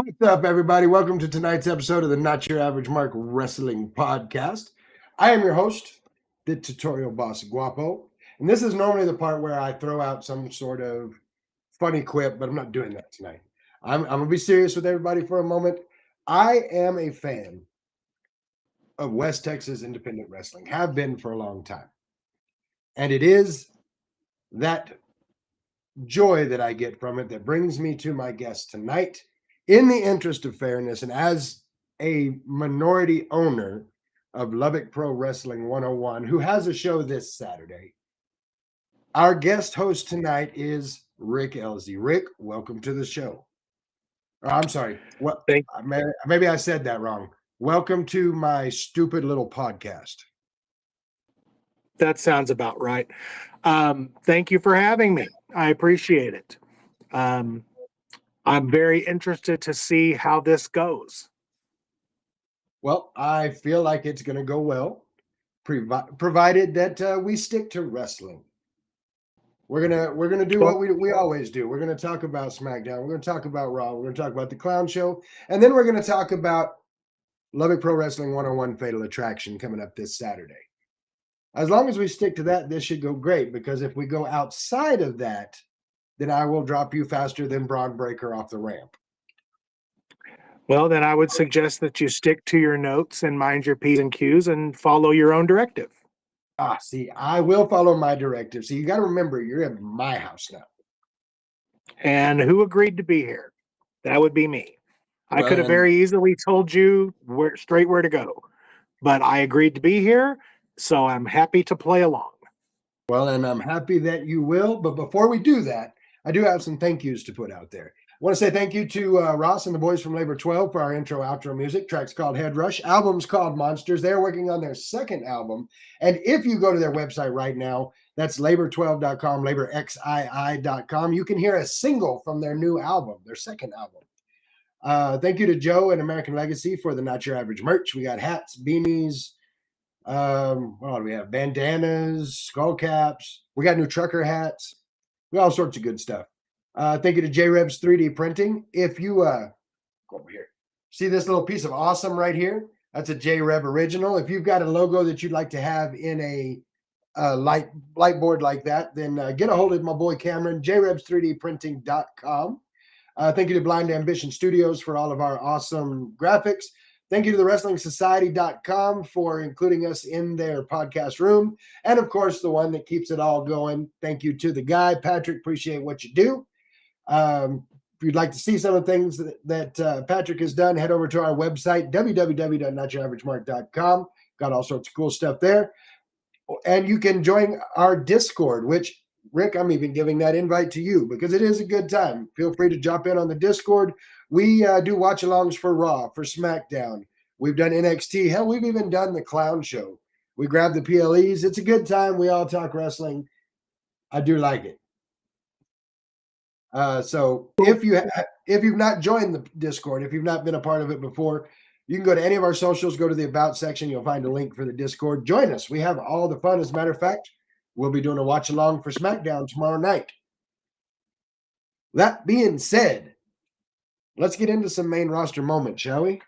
What's up, everybody? Welcome to tonight's episode of the Not Your Average Mark Wrestling Podcast. I am your host, the Tutorial Boss Guapo, and this is normally the part where I throw out some sort of funny quip, but I'm not doing that tonight. I'm going to be serious with everybody for a moment. I am a fan of West Texas independent wrestling, have been for a long time. And it is that joy that I get from it that brings me to my guest tonight. In the interest of fairness, and as a minority owner of Lubbock Pro Wrestling 101, who has a show this Saturday, our guest host tonight is Rick Elsey. Rick, welcome to the show. Oh, I'm sorry. What? Maybe I said that wrong. Welcome to my stupid little podcast. That sounds about right. Thank you for having me. I appreciate it. I'm very interested to see how this goes. Well, I feel like it's going to go well, provided that we stick to wrestling. We're gonna do what we always do. We're gonna talk about SmackDown. We're gonna talk about Raw. We're gonna talk about the Clown Show, and then we're gonna talk about Lubbock Pro Wrestling 101 Fatal Attraction coming up this Saturday. As long as we stick to that, this should go great. Because if we go outside of that, then I will drop you faster than Braun Breaker off the ramp. Well, then I would suggest that you stick to your notes and mind your P's and Q's and follow your own directive. See, I will follow my directive. So you got to remember, you're in my house now. And who agreed to be here? That would be me. I could have very easily told you where to go, but I agreed to be here, so I'm happy to play along. Well, and I'm happy that you will. But before we do that, I do have some thank yous to put out there. I want to say thank you to Ross and the boys from Labor 12 for our intro outro music. Track's called Head Rush. Album's called Monsters. They're working on their second album. And if you go to their website right now, that's labor12.com, laborxii.com, you can hear a single from their new album, their second album. Thank you to Joe and American Legacy for the Not Your Average merch. We got hats, beanies, what do we have? Bandanas, skull caps. We got new trucker hats. We got all sorts of good stuff. Thank you to J-Rebs 3D Printing. If you go over here, see this little piece of awesome right here? That's a J-Reb original. If you've got a logo that you'd like to have in a light board like that, then get a hold of my boy Cameron, jrebs3dprinting.com. Thank you to Blind Ambition Studios for all of our awesome graphics. Thank you to the WrestlingSociety.com for including us in their podcast room. And, of course, the one that keeps it all going. Thank you to the guy. Patrick, appreciate what you do. If you'd like to see some of the things that Patrick has done, head over to our website, www.notyouraverage.com. Got all sorts of cool stuff there. And you can join our Discord, which, Rick, I'm even giving that invite to you because it is a good time. Feel free to jump in on the Discord. We do watch-alongs for Raw, for SmackDown. We've done NXT. Hell, we've even done the Clown Show. We grab the PLEs. It's a good time. We all talk wrestling. I do like it. So if you've not joined the Discord, if you've not been a part of it before, you can go to any of our socials, go to the About section. You'll find a link for the Discord. Join us. We have all the fun. As a matter of fact, we'll be doing a watch-along for SmackDown tomorrow night. That being said, let's get into some main roster moments, shall we?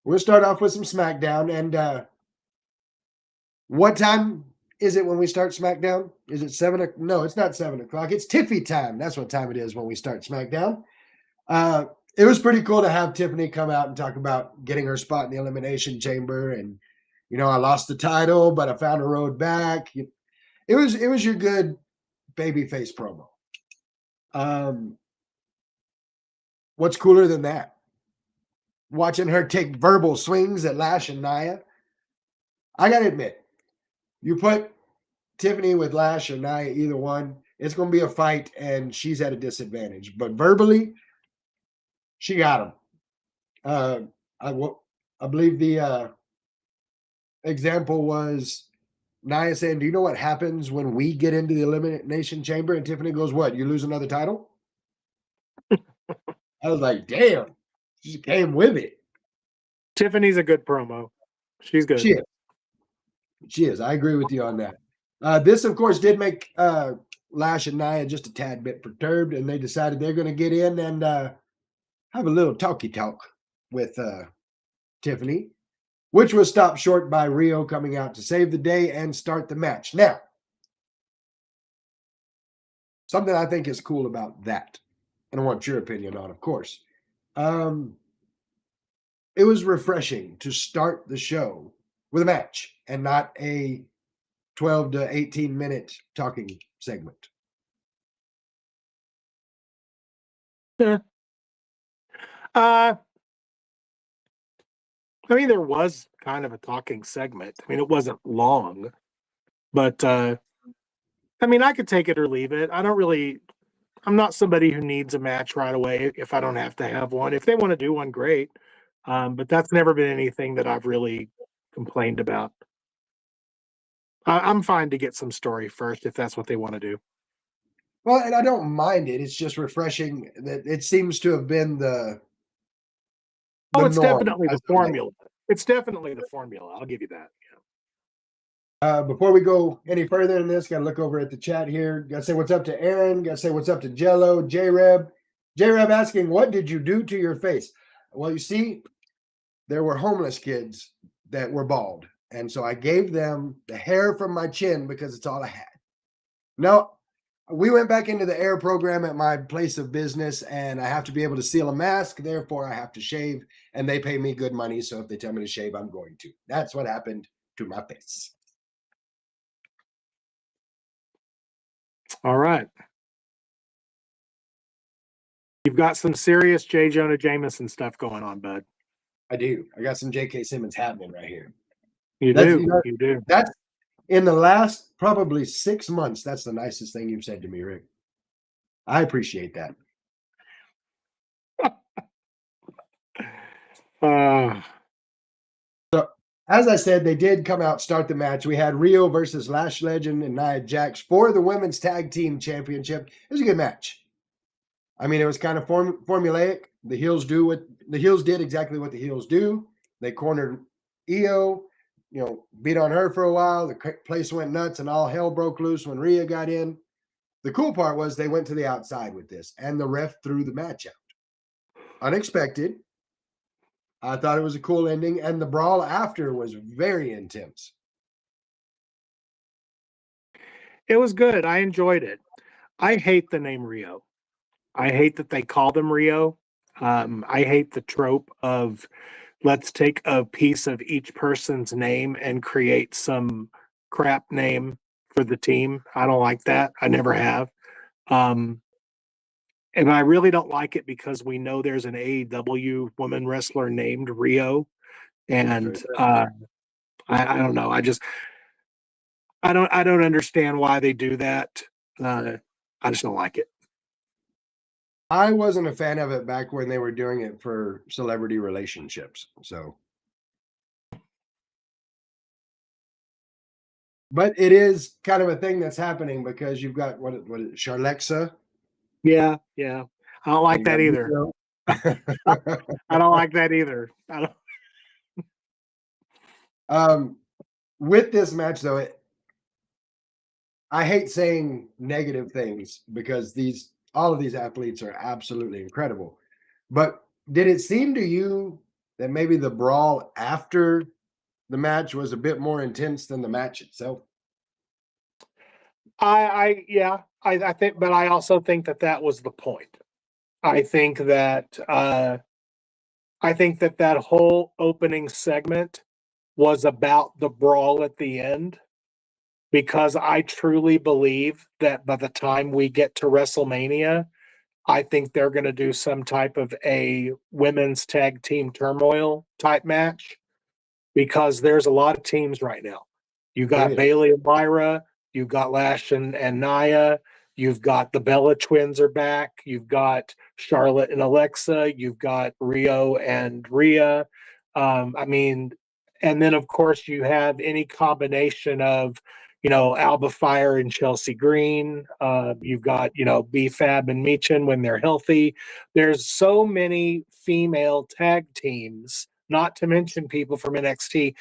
We'll start off with some SmackDown. And what time is it when we start SmackDown? Is it 7 o'clock? No, it's not 7 o'clock. It's Tiffy time. That's what time it is when we start SmackDown. It was pretty cool to have Tiffany come out and talk about getting her spot in the Elimination Chamber. And, you know, I lost the title, but I found a road back. It was your good babyface promo. What's cooler than that? Watching her take verbal swings at Lash and Nia. I got to admit, you put Tiffany with Lash or Nia, either one, it's going to be a fight, and she's at a disadvantage. But verbally, she got him. I believe the example was Nia saying, "Do you know what happens when we get into the Elimination Chamber?" And Tiffany goes, "What? You lose another title?" I was like, damn, she came with it. Tiffany's a good promo. She's good. She is. I agree with you on that. This, of course, did make Lash and Nia just a tad bit perturbed, and they decided they're going to get in and have a little talky talk with Tiffany, which was stopped short by Rio coming out to save the day and start the match. Now, something I think is cool about that, and I want your opinion on, of course. It was refreshing to start the show with a match and not a 12 to 18-minute talking segment. Yeah. I mean, there was kind of a talking segment. I mean, it wasn't long, but I mean, I could take it or leave it. I'm not somebody who needs a match right away if I don't have to have one. If they want to do one, great. But that's never been anything that I've really complained about. I'm fine to get some story first if that's what they want to do. Well, and I don't mind it. It's just refreshing that it seems to have been the Oh, it's norm definitely as the of late. formula. It's definitely the formula. I'll give you that. Before we go any further in this, got to look over at the chat here. Got to say what's up to Aaron. Got to say what's up to Jello, J-Reb. J-Reb asking, what did you do to your face? Well, you see, there were homeless kids that were bald. And so I gave them the hair from my chin because it's all I had. No, we went back into the air program at my place of business, and I have to be able to seal a mask. Therefore, I have to shave, and they pay me good money. So if they tell me to shave, I'm going to. That's what happened to my face. All right. You've got some serious J. Jonah Jameson stuff going on, bud. I do. I got some J.K. Simmons happening right here. You do. You do. That's in the last probably 6 months. That's the nicest thing you've said to me, Rick. I appreciate that. So, as I said, they did come out, start the match. We had Rio versus Lash Legend and Nia Jax for the women's tag team championship. It was a good match. I mean, it was kind of formulaic. The heels did exactly what the heels do. They cornered Io, beat on her for a while. The place went nuts and all hell broke loose when Rhea got in. The cool part was they went to the outside with this, and the ref threw the match out. Unexpected. I thought it was a cool ending, and the brawl after was very intense. It was good. I enjoyed it. I hate the name Rio. I hate that they call them Rio. I hate the trope of let's take a piece of each person's name and create some crap name for the team. I don't like that. I never have. And I really don't like it because we know there's an AEW woman wrestler named Rio. And I don't know. I don't understand why they do that. I just don't like it. I wasn't a fan of it back when they were doing it for celebrity relationships. So, but it is kind of a thing that's happening because you've got what Charlexa. Yeah. I don't like that either. I don't like that either. With this match, though, I hate saying negative things because all of these athletes are absolutely incredible. But did it seem to you that maybe the brawl after the match was a bit more intense than the match itself? I think, but I also think that was the point. I think that that whole opening segment was about the brawl at the end, because I truly believe that by the time we get to WrestleMania, I think they're going to do some type of a women's tag team turmoil type match, because there's a lot of teams right now. You got Bayley and Lyra, you've got Lash and Nia, you've got the Bella twins are back, you've got Charlotte and Alexa, you've got Rio and Rhea. I mean, and then of course you have any combination of, Alba Fire and Chelsea Green. You've got, B-Fab and Michin when they're healthy. There's so many female tag teams, not to mention people from NXT.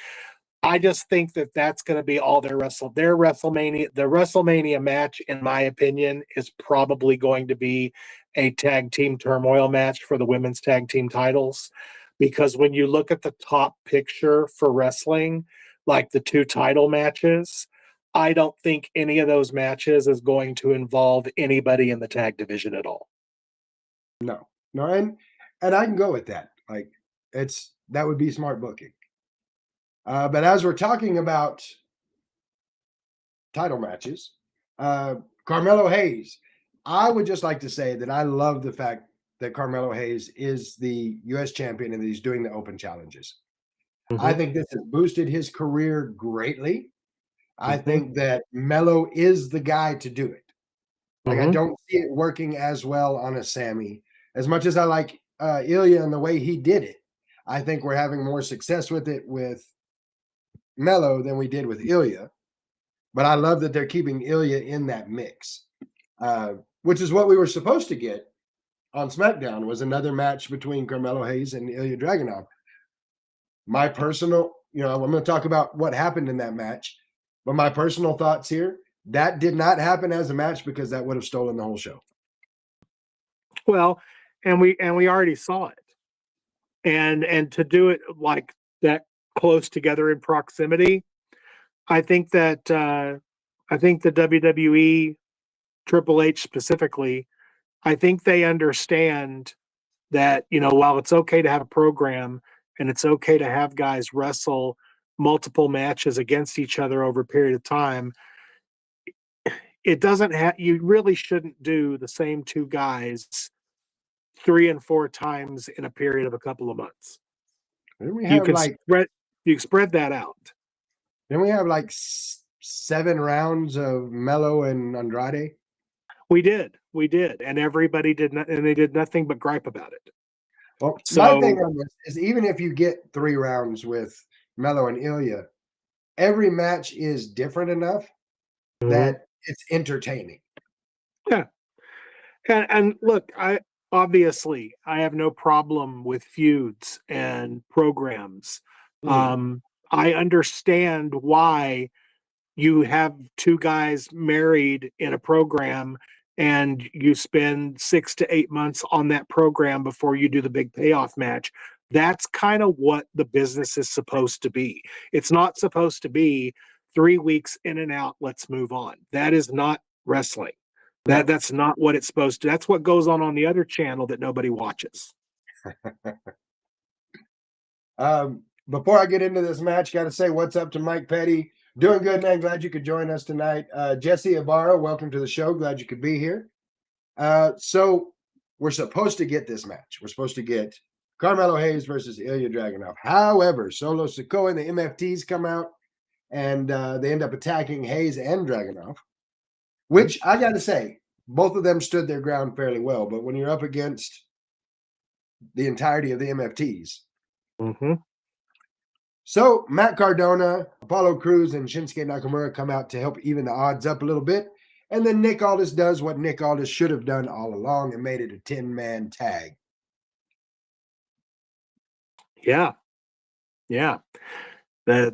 I just think that that's going to be all their WrestleMania. The WrestleMania match, in my opinion, is probably going to be a tag team turmoil match for the women's tag team titles. Because when you look at the top picture for wrestling, like the 2 title matches, I don't think any of those matches is going to involve anybody in the tag division at all. No, no, and I can go with that. Like, that would be smart booking. But as we're talking about title matches, Carmelo Hayes, I would just like to say that I love the fact that Carmelo Hayes is the U.S. champion and that he's doing the open challenges. I think this has boosted his career greatly. I think that Melo is the guy to do it. Like, I don't see it working as well on a Sammy. As much as I like Ilya and the way he did it, I think we're having more success with it with Melo than we did with Ilya. But I love that they're keeping Ilya in that mix, which is what we were supposed to get on SmackDown, was another match between Carmelo Hayes and Ilya Dragunov. My personal, I'm going to talk about what happened in that match, but my personal thoughts here, that did not happen as a match because that would have stolen the whole show. Well, and we already saw it. And to do it like that close together in proximity, I think that the WWE, Triple H specifically, I think they understand that, while it's okay to have a program and it's okay to have guys wrestle multiple matches against each other over a period of time, it doesn't have, you really shouldn't do the same 2 guys 3 and 4 times in a period of a couple of months. Then we You have can spread that out. Then we have like 7 rounds of Melo and Andrade. We did, and everybody did not, and they did nothing but gripe about it. Well, my thing on this is, even if you get 3 rounds with Melo and Ilya, every match is different enough that it's entertaining. Yeah, and look, I have no problem with feuds and programs. I understand why you have 2 guys married in a program and you spend 6 to 8 months on that program before you do the big payoff match. That's kind of what the business is supposed to be. It's not supposed to be 3 weeks in and out, let's move on. That is not wrestling. That's not what it's supposed to. That's what goes on the other channel that nobody watches. Before I get into this match, got to say what's up to Mike Petty. Doing good, man. Glad you could join us tonight. Jesse Ibarra, welcome to the show. Glad you could be here. So we're supposed to get this match. We're supposed to get Carmelo Hayes versus Ilya Dragunov. However, Solo Sikoa and the MFTs come out, and they end up attacking Hayes and Dragunov, which I got to say, both of them stood their ground fairly well. But when you're up against the entirety of the MFTs. So Matt Cardona, Apollo Crews, and Shinsuke Nakamura come out to help even the odds up a little bit. And then Nick Aldis does what Nick Aldis should have done all along and made it a 10-man tag. Yeah. I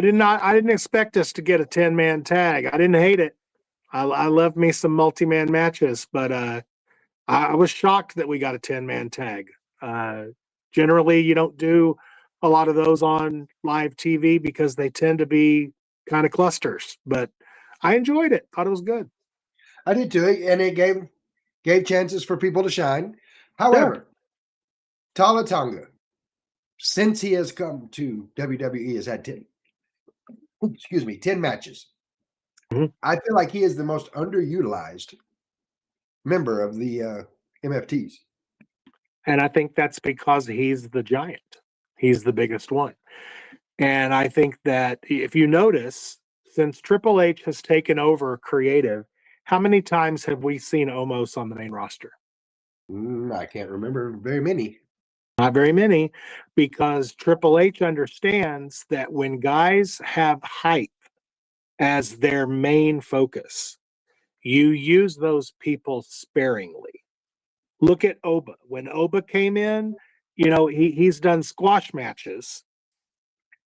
didn't expect us to get a 10-man tag. I didn't hate it. I love me some multi-man matches, but I was shocked that we got a 10-man tag. Generally, you don't do a lot of those on live TV because they tend to be kind of clusters, but I enjoyed it. Thought it was good. I did too, and it gave chances for people to shine. However, Tala Tonga, since he has come to WWE, has had 10 matches. I feel like he is the most underutilized member of the MFTs. And I think that's because he's the giant. He's the biggest one. And I think that if you notice, since Triple H has taken over creative, how many times have we seen Omos on the main roster? I can't remember very many. Not very many, because Triple H understands that when guys have hype as their main focus, you use those people sparingly. Look at Oba. When Oba came in, he's done squash matches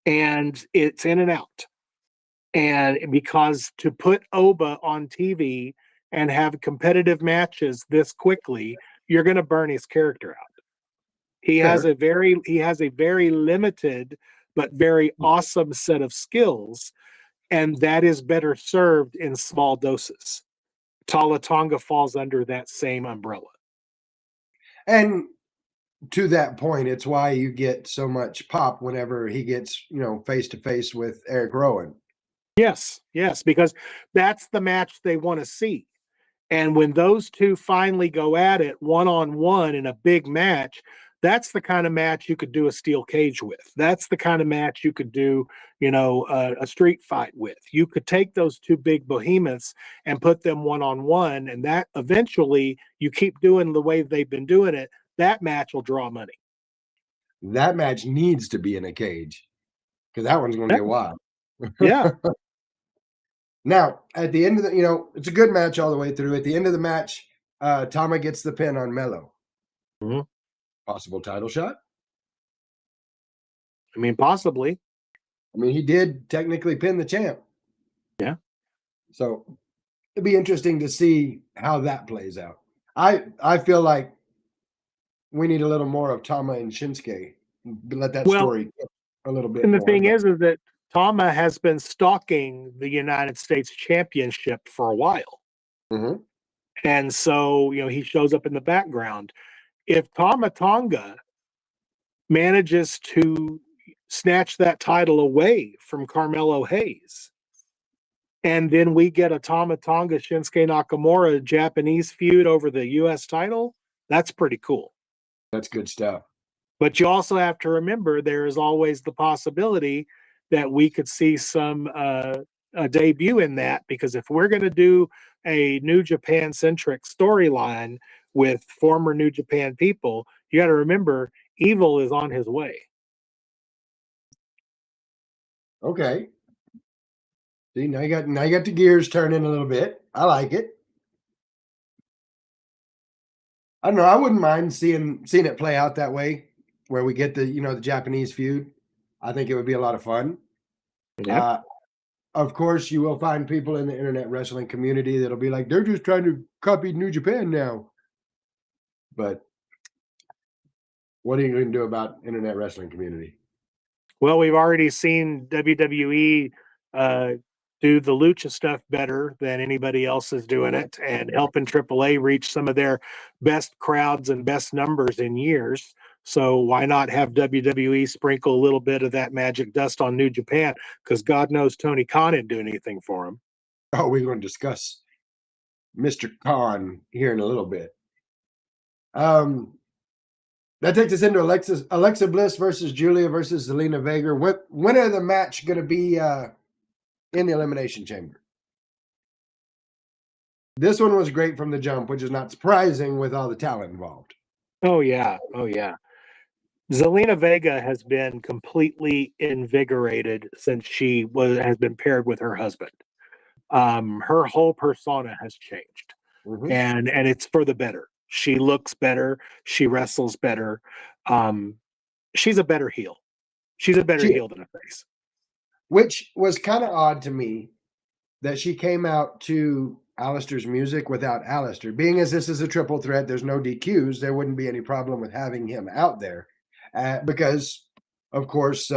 and it's in and out. And because to put Oba on TV, and have competitive matches this quickly, you're going to burn his character out. He has a very limited but very awesome set of skills, and that is better served in small doses. Tala Tonga falls under that same umbrella. And to that point, it's why you get so much pop whenever he gets, face to face with Eric Rowan. Yes, because that's the match they want to see. And when those two finally go at it one-on-one in a big match, that's the kind of match you could do a steel cage with. That's the kind of match you could do, a street fight with. You could take those two big behemoths and put them one-on-one, and that eventually you keep doing the way they've been doing it, that match will draw money. That match needs to be in a cage because that one's going to be a while. Yeah. Now, at the end of the, it's a good match all the way through. At the end of the match, Tama gets the pin on Melo. Mm-hmm. Possible title shot? I mean, possibly. I mean, he did technically pin the champ. Yeah. So it'd be interesting to see how that plays out. I feel like we need a little more of Tama and Shinsuke. Let that story a little bit. And the thing is that Tama has been stalking the United States Championship for a while. Mm-hmm. And so, he shows up in the background. If Tama Tonga manages to snatch that title away from Carmelo Hayes, and then we get a Tama Tonga Shinsuke Nakamura Japanese feud over the U.S. title, that's pretty cool. That's good stuff. But you also have to remember there is always the possibility that we could see some a debut in that, because if we're going to do a New Japan centric storyline with former New Japan people, you got to remember Evil is on his way. Okay. See, now you got the gears turning a little bit. I like it. I don't know. I wouldn't mind seeing it play out that way, where we get the the Japanese feud. I think it would be a lot of fun. Yeah. Of course, you will find people in the internet wrestling community that'll be like, they're just trying to copy New Japan now. But what are you going to do about internet wrestling community? Well, we've already seen WWE do the lucha stuff better than anybody else is doing it, and helping AAA reach some of their best crowds and best numbers in years. So why not have WWE sprinkle a little bit of that magic dust on New Japan? Because God knows Tony Khan didn't do anything for him. Oh, we're going to discuss Mr. Khan here in a little bit. That takes us into Alexa Bliss versus Julia versus Zelina Vega. When are the match going to be in the Elimination Chamber? This one was great from the jump, which is not surprising with all the talent involved. Oh yeah. Zelina Vega has been completely invigorated since she has been paired with her husband. Her whole persona has changed, and it's for the better. She looks better. She wrestles better. She's a better heel. She's a better heel than a face. Which was kind of odd to me that she came out to Alistair's music without Alistair. Being as this is a triple threat, there's no DQs. There wouldn't be any problem with having him out there. Because, of course,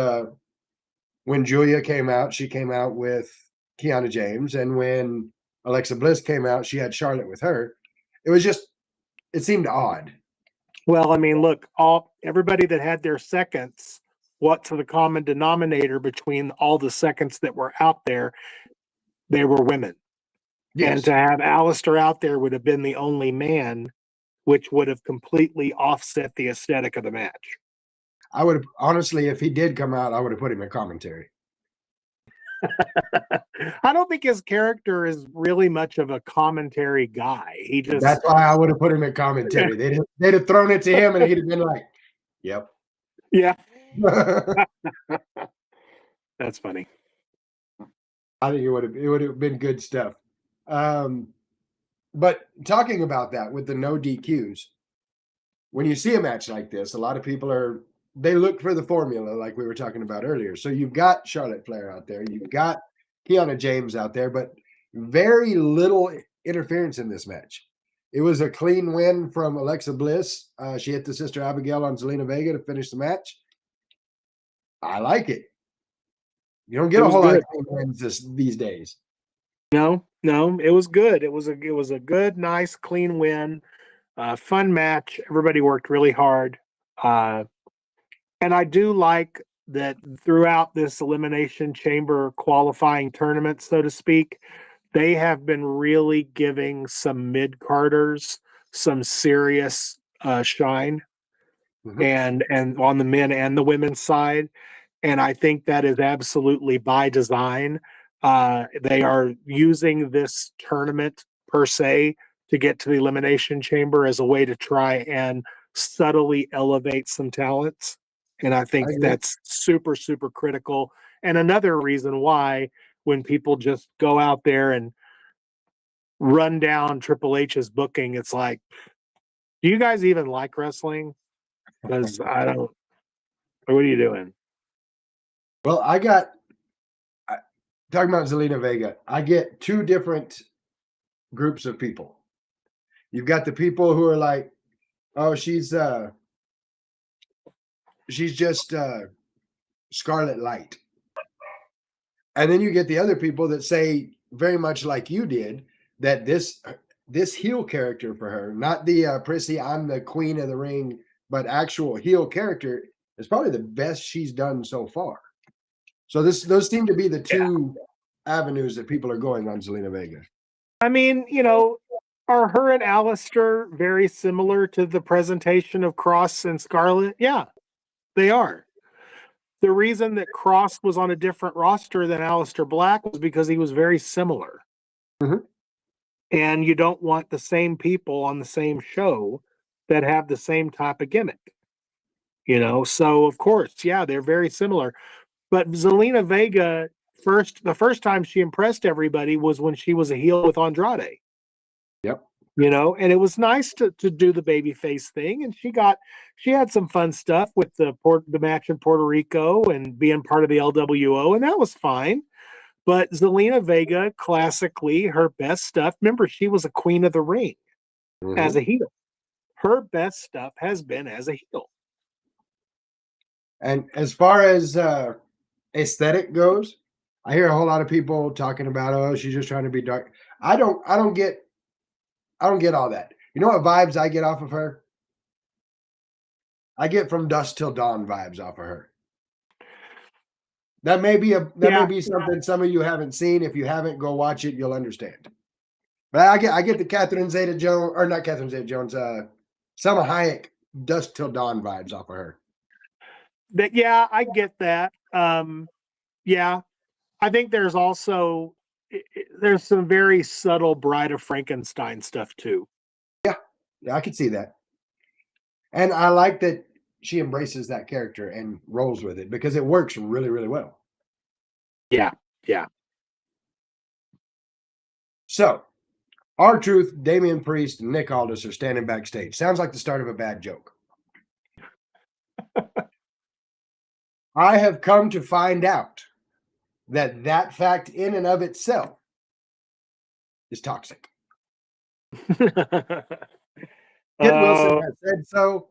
when Julia came out, she came out with Kiana James. And when Alexa Bliss came out, she had Charlotte with her. It seemed odd. Well, I mean, look, everybody that had their seconds, what's the common denominator between all the seconds that were out there? They were women. Yes. And to have Alistair out there would have been the only man, which would have completely offset the aesthetic of the match. I would have, honestly, if he did come out, I would have put him in commentary. I don't think his character is really much of a commentary guy. That's why I would have put him in commentary. They'd have thrown it to him and he'd have been like, yep. Yeah. That's funny. I think it would have been good stuff. But talking about that with the no DQs, when you see a match like this, a lot of people they look for the formula like we were talking about earlier. So you've got Charlotte Flair out there, you've got Kiana James out there, but very little interference in this match. It was a clean win from Alexa Bliss. She hit the Sister Abigail on Zelina Vega to finish the match. I like it. You don't get It a was whole lot good. of clean wins these days. No, it was good. It was a good, nice, clean win. Fun match. Everybody worked really hard. And I do like that throughout this Elimination Chamber qualifying tournament, so to speak, they have been really giving some mid-carders some serious shine, and on the men and the women's side. And I think that is absolutely by design. They are using this tournament per se to get to the Elimination Chamber as a way to try and subtly elevate some talents. And I think that's super, super critical. And another reason why, when people just go out there and run down Triple H's booking, it's like, do you guys even like wrestling? Because I don't. What are you doing? Well, talking about Zelina Vega, I get two different groups of people. You've got the people who are like, oh, she's just Scarlet Light. And then you get the other people that say, very much like you did, that this heel character for her, not the prissy, I'm the queen of the ring, but actual heel character is probably the best she's done so far. So those seem to be the two avenues that people are going on Zelina Vega. I mean, are her and Alistair very similar to the presentation of Cross and Scarlett? Yeah, they are. The reason that Cross was on a different roster than Alistair Black was because he was very similar. And you don't want the same people on the same show that have the same type of gimmick. So of course, yeah, they're very similar. But Zelina Vega, the first time she impressed everybody was when she was a heel with Andrade. Yep. And it was nice to do the babyface thing, and she had some fun stuff with the match in Puerto Rico and being part of the LWO, and that was fine. But Zelina Vega, classically, her best stuff. Remember, she was a queen of the ring as a heel. Her best stuff has been as a heel. And as far as aesthetic goes, I hear a whole lot of people talking about, oh, she's just trying to be dark. I don't get all that. You know what vibes I get off of her? I get From Dusk Till Dawn vibes off of her. That may be something some of you haven't seen. If you haven't, go watch it. You'll understand. But I get the Catherine Zeta-Jones, or not Catherine Zeta-Jones, Selma Hayek Dusk Till Dawn vibes off of her. I get that. Yeah, I think there's also there's some very subtle Bride of Frankenstein stuff too. Yeah, I could see that. And I like that she embraces that character and rolls with it because it works really, really well. Yeah. So, R-Truth, Damian Priest, and Nick Aldis are standing backstage. Sounds like the start of a bad joke. I have come to find out that fact in and of itself is toxic. Kit Wilson has said so.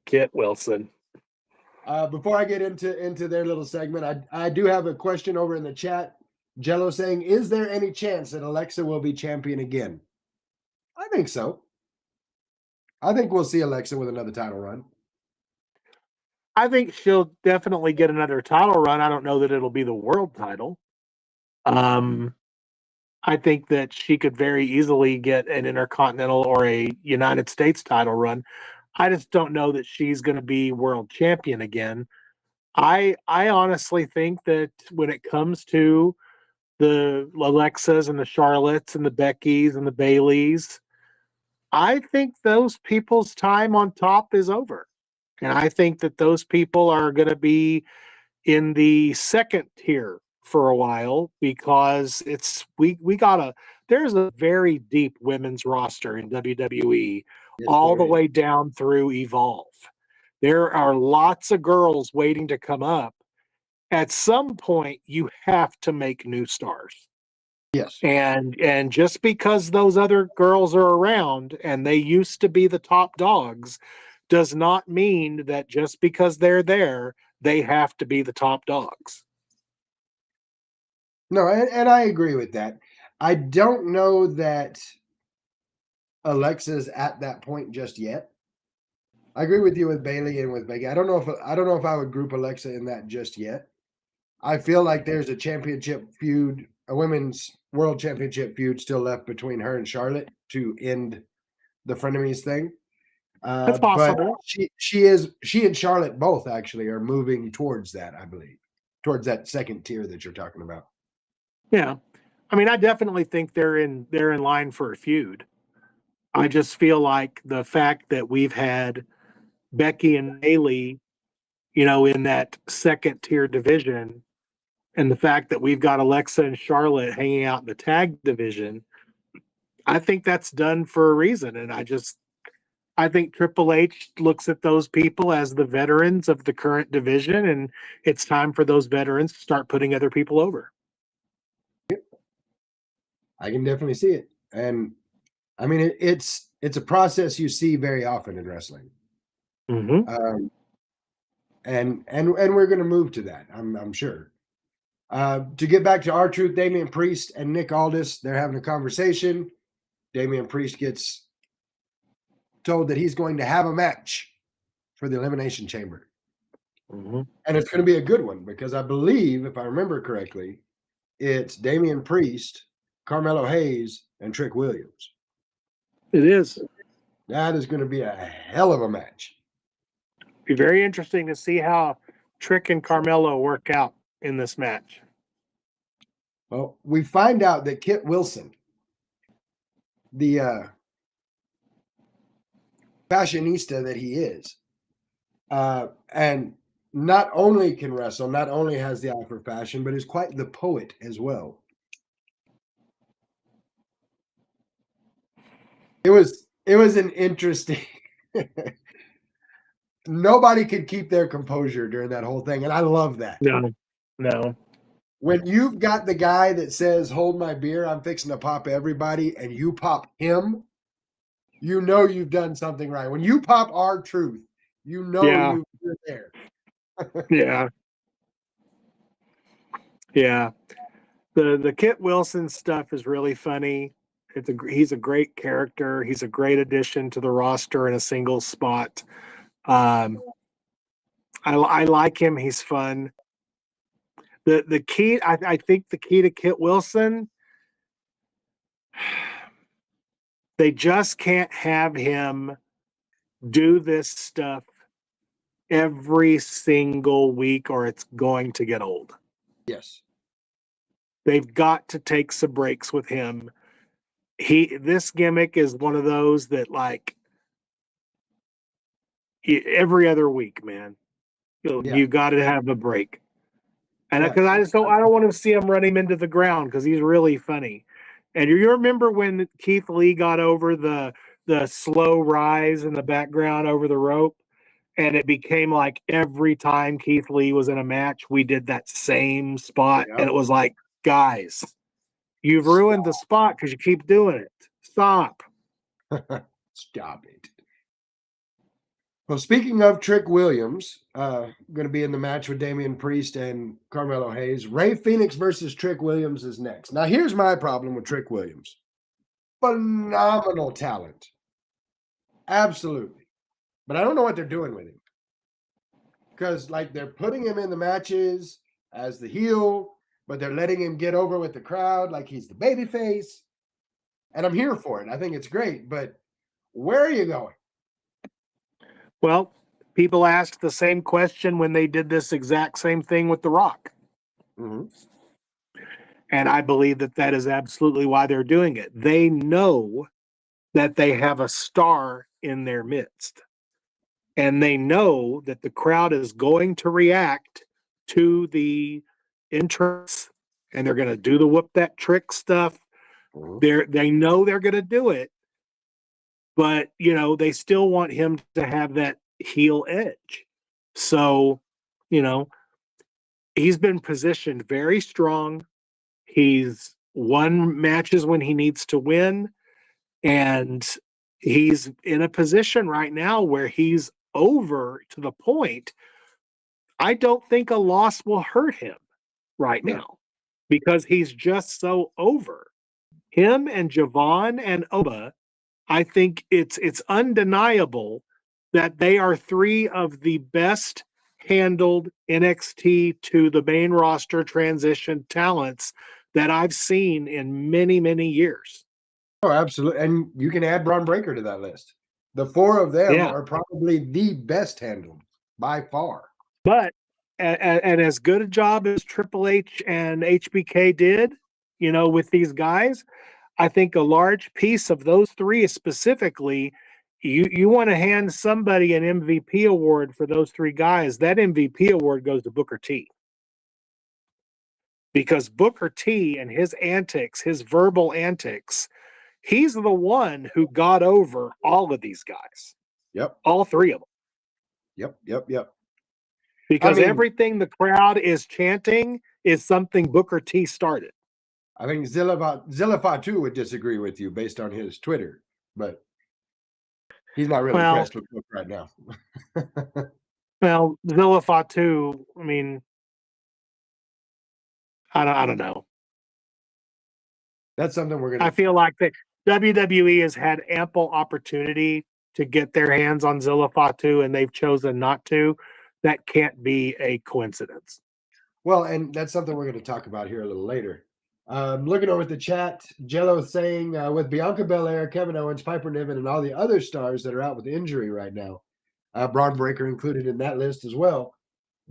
Kit Wilson. Before I get into their little segment, I do have a question over in the chat. Jello saying, is there any chance that Alexa will be champion again? I think so. I think we'll see Alexa with another title run. I think she'll definitely get another title run. I don't know that it'll be the world title. I think that she could very easily get an Intercontinental or a United States title run. I just don't know that she's going to be world champion again. I honestly think that when it comes to the Alexas and the Charlottes and the Beckys and the Baileys, I think those people's time on top is over. And I think that those people are going to be in the second tier for a while because there's a very deep women's roster in WWE all the way down through Evolve. There are lots of girls waiting to come up. At some point, you have to make new stars. Yes. And just because those other girls are around and they used to be the top dogs does not mean that just because they're there, they have to be the top dogs. No, and I agree with that. I don't know that Alexa's at that point just yet. I agree with you with Bailey and with Becky. I don't know if I would group Alexa in that just yet. I feel like there's a championship feud, a women's world championship feud still left between her and Charlotte to end the frenemies thing. That's But possible. she and Charlotte both actually are moving towards that, I believe, towards that second tier that you're talking about. Yeah. I mean, I definitely think they're in line for a feud. I just feel like the fact that we've had Becky and Bailey, in that second tier division, and the fact that we've got Alexa and Charlotte hanging out in the tag division, I think that's done for a reason. And I think Triple H looks at those people as the veterans of the current division, and it's time for those veterans to start putting other people over. I can definitely see it, and I mean it's a process you see very often in wrestling. Mm-hmm. And we're going to move to that. I'm sure. To get back to R-Truth, Damian Priest and Nick Aldis, they're having a conversation. Damian Priest gets told that he's going to have a match for the Elimination Chamber. Mm-hmm. And it's going to be a good one because I believe, if I remember correctly, it's Damian Priest, Carmelo Hayes, and Trick Williams. It is. That is going to be a hell of a match. Be very interesting to see how Trick and Carmelo work out in this match. Well, we find out that Kit Wilson, the fashionista that he is, and not only can wrestle, not only has the eye for fashion, but is quite the poet as well. It was an interesting. Nobody could keep their composure during that whole thing, and I love that. No. When you've got the guy that says, "Hold my beer, I'm fixing to pop everybody," and you pop him, you know you've done something right. When you pop R-Truth, you know you're there. Yeah. Yeah. The Kit Wilson stuff is really funny. He's a great character. He's a great addition to the roster in a single spot. I like him. He's fun. The key, I think the key to Kit Wilson, they just can't have him do this stuff every single week or it's going to get old. Yes. They've got to take some breaks with him. This gimmick is one of those that like every other week, man. You got to have a break. And because I don't want to see him run him into the ground because he's really funny. And you remember when Keith Lee got over the slow rise in the background over the rope, and it became like every time Keith Lee was in a match, we did that same spot, and it was like, guys, you've ruined the spot because you keep doing it. Stop. Stop it. Well, speaking of Trick Williams, going to be in the match with Damian Priest and Carmelo Hayes. Ray Phoenix versus Trick Williams is next. Now, here's my problem with Trick Williams. Phenomenal talent. Absolutely. But I don't know what they're doing with him. Because, like, they're putting him in the matches as the heel, but they're letting him get over with the crowd like he's the babyface. And I'm here for it. I think it's great. But where are you going? Well, people asked the same question when they did this exact same thing with The Rock. Mm-hmm. And I believe that is absolutely why they're doing it. They know that they have a star in their midst. And they know that the crowd is going to react to the entrance and they're going to do the whoop that trick stuff. Mm-hmm. They know they're going to do it. But, they still want him to have that heel edge. So, he's been positioned very strong. He's won matches when he needs to win, and he's in a position right now where he's over to the point. I don't think a loss will hurt him right now because he's just so over. Him and Javon and Oba, I think it's undeniable that they are three of the best handled NXT to the main roster transition talents that I've seen in many, many years. Oh, absolutely. And you can add Braun Breaker to that list. The four of them Yeah. are probably the best handled by far. But and as good a job as Triple H and HBK did, with these guys, I think a large piece of those three specifically, you want to hand somebody an MVP award for those three guys. That MVP award goes to Booker T. Because Booker T and his antics, his verbal antics, he's the one who got over all of these guys. Yep. All three of them. Yep. Because everything the crowd is chanting is something Booker T started. I think Zilla Fatu would disagree with you based on his Twitter, but he's not really impressed with Book right now. Well, Zilla Fatu, I mean, I don't know. That's something we're going to... I feel like that WWE has had ample opportunity to get their hands on Zilla Fatu, and they've chosen not to. That can't be a coincidence. Well, and that's something we're going to talk about here a little later. Looking over at the chat, Jello saying, with Bianca Belair, Kevin Owens, Piper Niven, and all the other stars that are out with injury right now, Braun Breaker included in that list as well,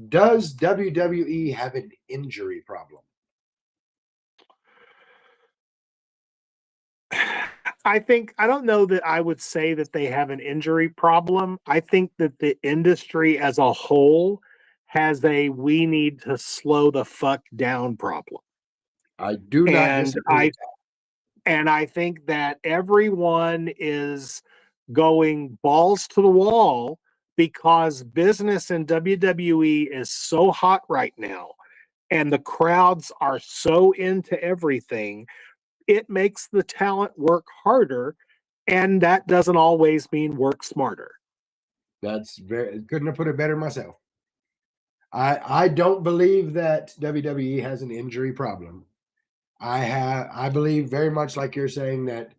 does WWE have an injury problem? I don't know that I would say that they have an injury problem. I think that the industry as a whole has a we need to slow the fuck down problem. I do not disagree. And I think that everyone is going balls to the wall because business in WWE is so hot right now and the crowds are so into everything. It makes the talent work harder, and that doesn't always mean work smarter. Couldn't have put it better myself. I don't believe that WWE has an injury problem. I believe very much like you're saying that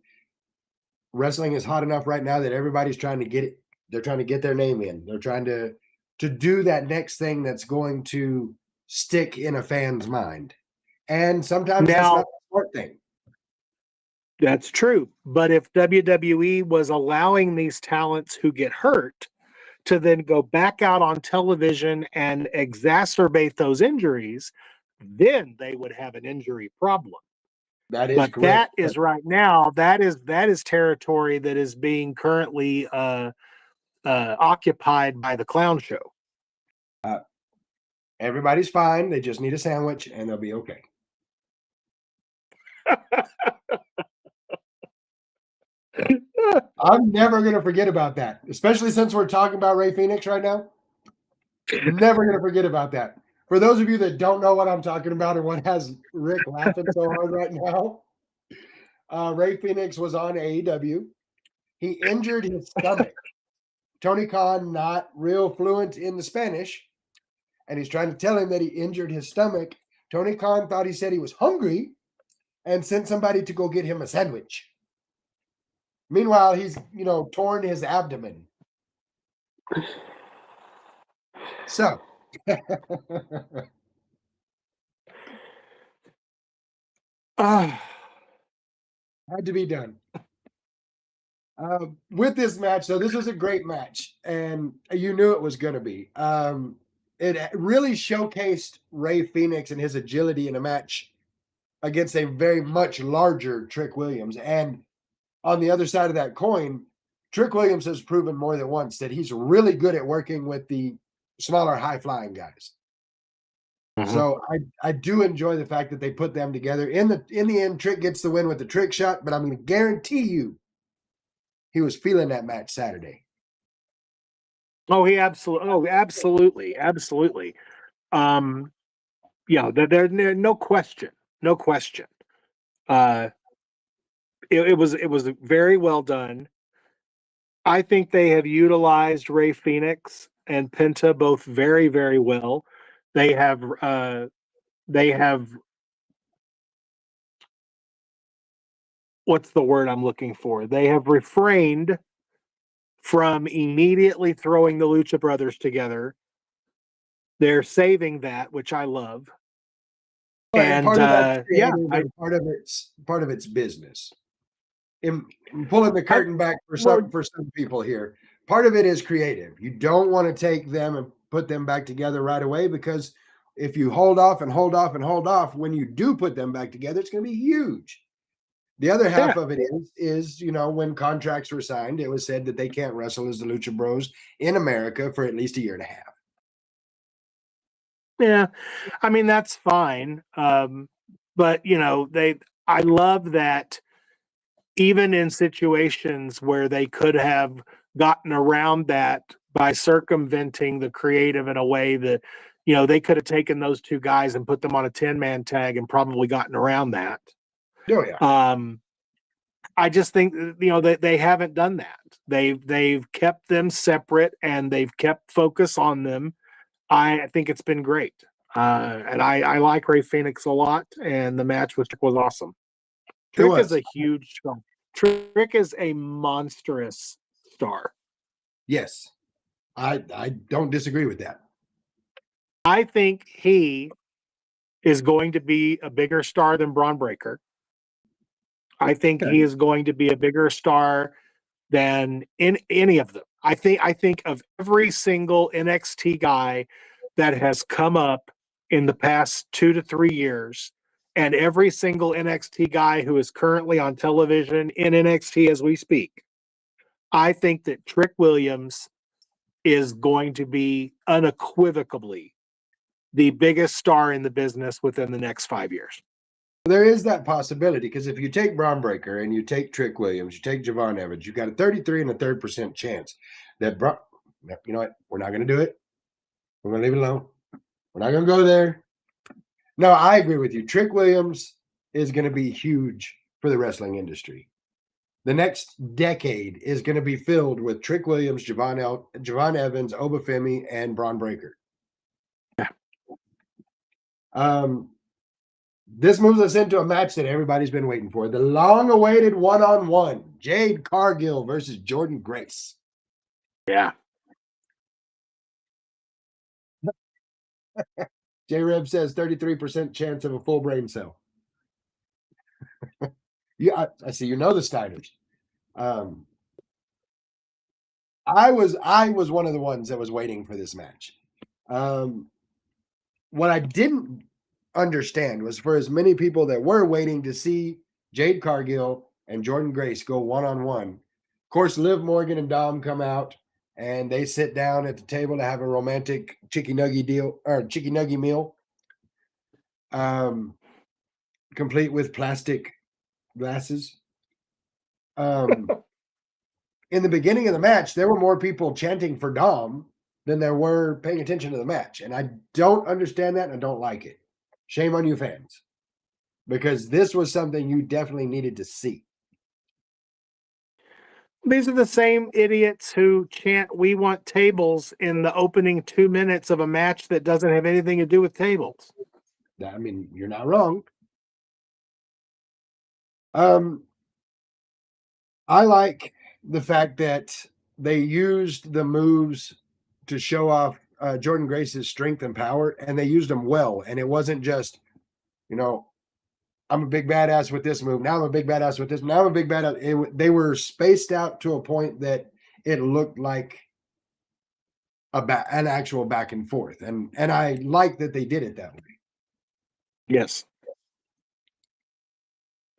wrestling is hot enough right now that everybody's trying to get it. They're trying to get their name in. They're trying to do that next thing that's going to stick in a fan's mind. And sometimes that's not the smart thing. That's true. But if WWE was allowing these talents who get hurt to then go back out on television and exacerbate those injuries, then they would have an injury problem. That is but correct. That is right now, that is territory that is being currently occupied by the clown show. Everybody's fine. They just need a sandwich and they'll be okay. I'm never going to forget about that, especially since we're talking about Rey Fenix right now. Never going to forget about that. For those of you that don't know what I'm talking about and what has Rick laughing so hard right now, Rey Fenix was on AEW. He injured his stomach. Tony Khan, not real fluent in the Spanish, and he's trying to tell him that he injured his stomach. Tony Khan thought he said he was hungry and sent somebody to go get him a sandwich. Meanwhile, he's, torn his abdomen. So. Had to be done. With this match, so this was a great match, and you knew it was going to be. It really showcased Rey Fenix and his agility in a match against a very much larger Trick Williams. And on the other side of that coin, Trick Williams has proven more than once that he's really good at working with the smaller, high-flying guys. Mm-hmm. So I do enjoy the fact that they put them together. In the end, Trick gets the win with the trick shot, but I'm going to guarantee you he was feeling that match Saturday. Oh, absolutely. Yeah, there's no question. Uh, it was very well done. I think they have utilized Ray Phoenix and Penta both very, very well. They have they have what's the word I'm looking for? They have refrained from immediately throwing the Lucha Brothers together. They're saving that, which I love. And And part of that's yeah, creative, and part of it's business. I'm pulling the I curtain back for well, some people here. Part of it is creative. You don't want to take them and put them back together right away, because if you hold off and hold off and hold off, when you do put them back together, it's going to be huge. The other half yeah, of it is when contracts were signed, it was said that they can't wrestle as the Lucha Bros in America for at least a year and a half. yeah. I mean, that's fine. But I love that even in situations where they could have gotten around that by circumventing the creative in a way that, they could have taken those two guys and put them on a 10-man tag and probably gotten around that. Oh yeah. I just think that they haven't done that. They've kept them separate and they've kept focus on them. I think it's been great. And I like Ray Phoenix a lot, and the match was awesome. It Trick is was. a huge star. Trick is a monstrous star. Yes. I don't disagree with that. I think he is going to be a bigger star than Braun Breaker. I think he is going to be a bigger star than in any of them. I think of every single NXT guy that has come up in the past 2 to 3 years, and every single NXT guy who is currently on television in NXT as we speak. I think that Trick Williams is going to be unequivocally the biggest star in the business within the next 5 years. There is that possibility, because if you take Braun Breaker and you take Trick Williams, you take Javon Evans, you've got a 33 and a third % chance that you know what? We're not going to do it. We're going to leave it alone. We're not going to go there. No, I agree with you. Trick Williams is going to be huge for the wrestling industry. The next decade is going to be filled with Trick Williams, Javon Evans, Obafemi, and Braun Breaker. This moves us into a match that everybody's been waiting for. The long-awaited one-on-one. Jade Cargill versus Jordynne Grace. Yeah. J-Rev says 33% chance of a full brain cell. Yeah, I see. The Steiners. I was one of the ones that was waiting for this match. What I didn't understand was, for as many people that were waiting to see Jade Cargill and Jordynne Grace go one-on-one, of course, Liv Morgan and Dom come out and they sit down at the table to have a romantic chicky nugget meal, complete with plastic glasses. In the beginning of the match, there were more people chanting for Dom than there were paying attention to the match. And I don't understand that, and I don't like it. Shame on you fans, because this was something you definitely needed to see. These are the same idiots who chant "We want tables" in the opening 2 minutes of a match that doesn't have anything to do with tables. I mean, you're not wrong. I like the fact that they used the moves to show off Jordynne Grace's strength and power, and they used them well. And it wasn't just, I'm a big badass with this move. Now I'm a big badass with this. Now I'm a big badass. They were spaced out to a point that it looked like an actual back and forth. And I like that they did it that way. Yes.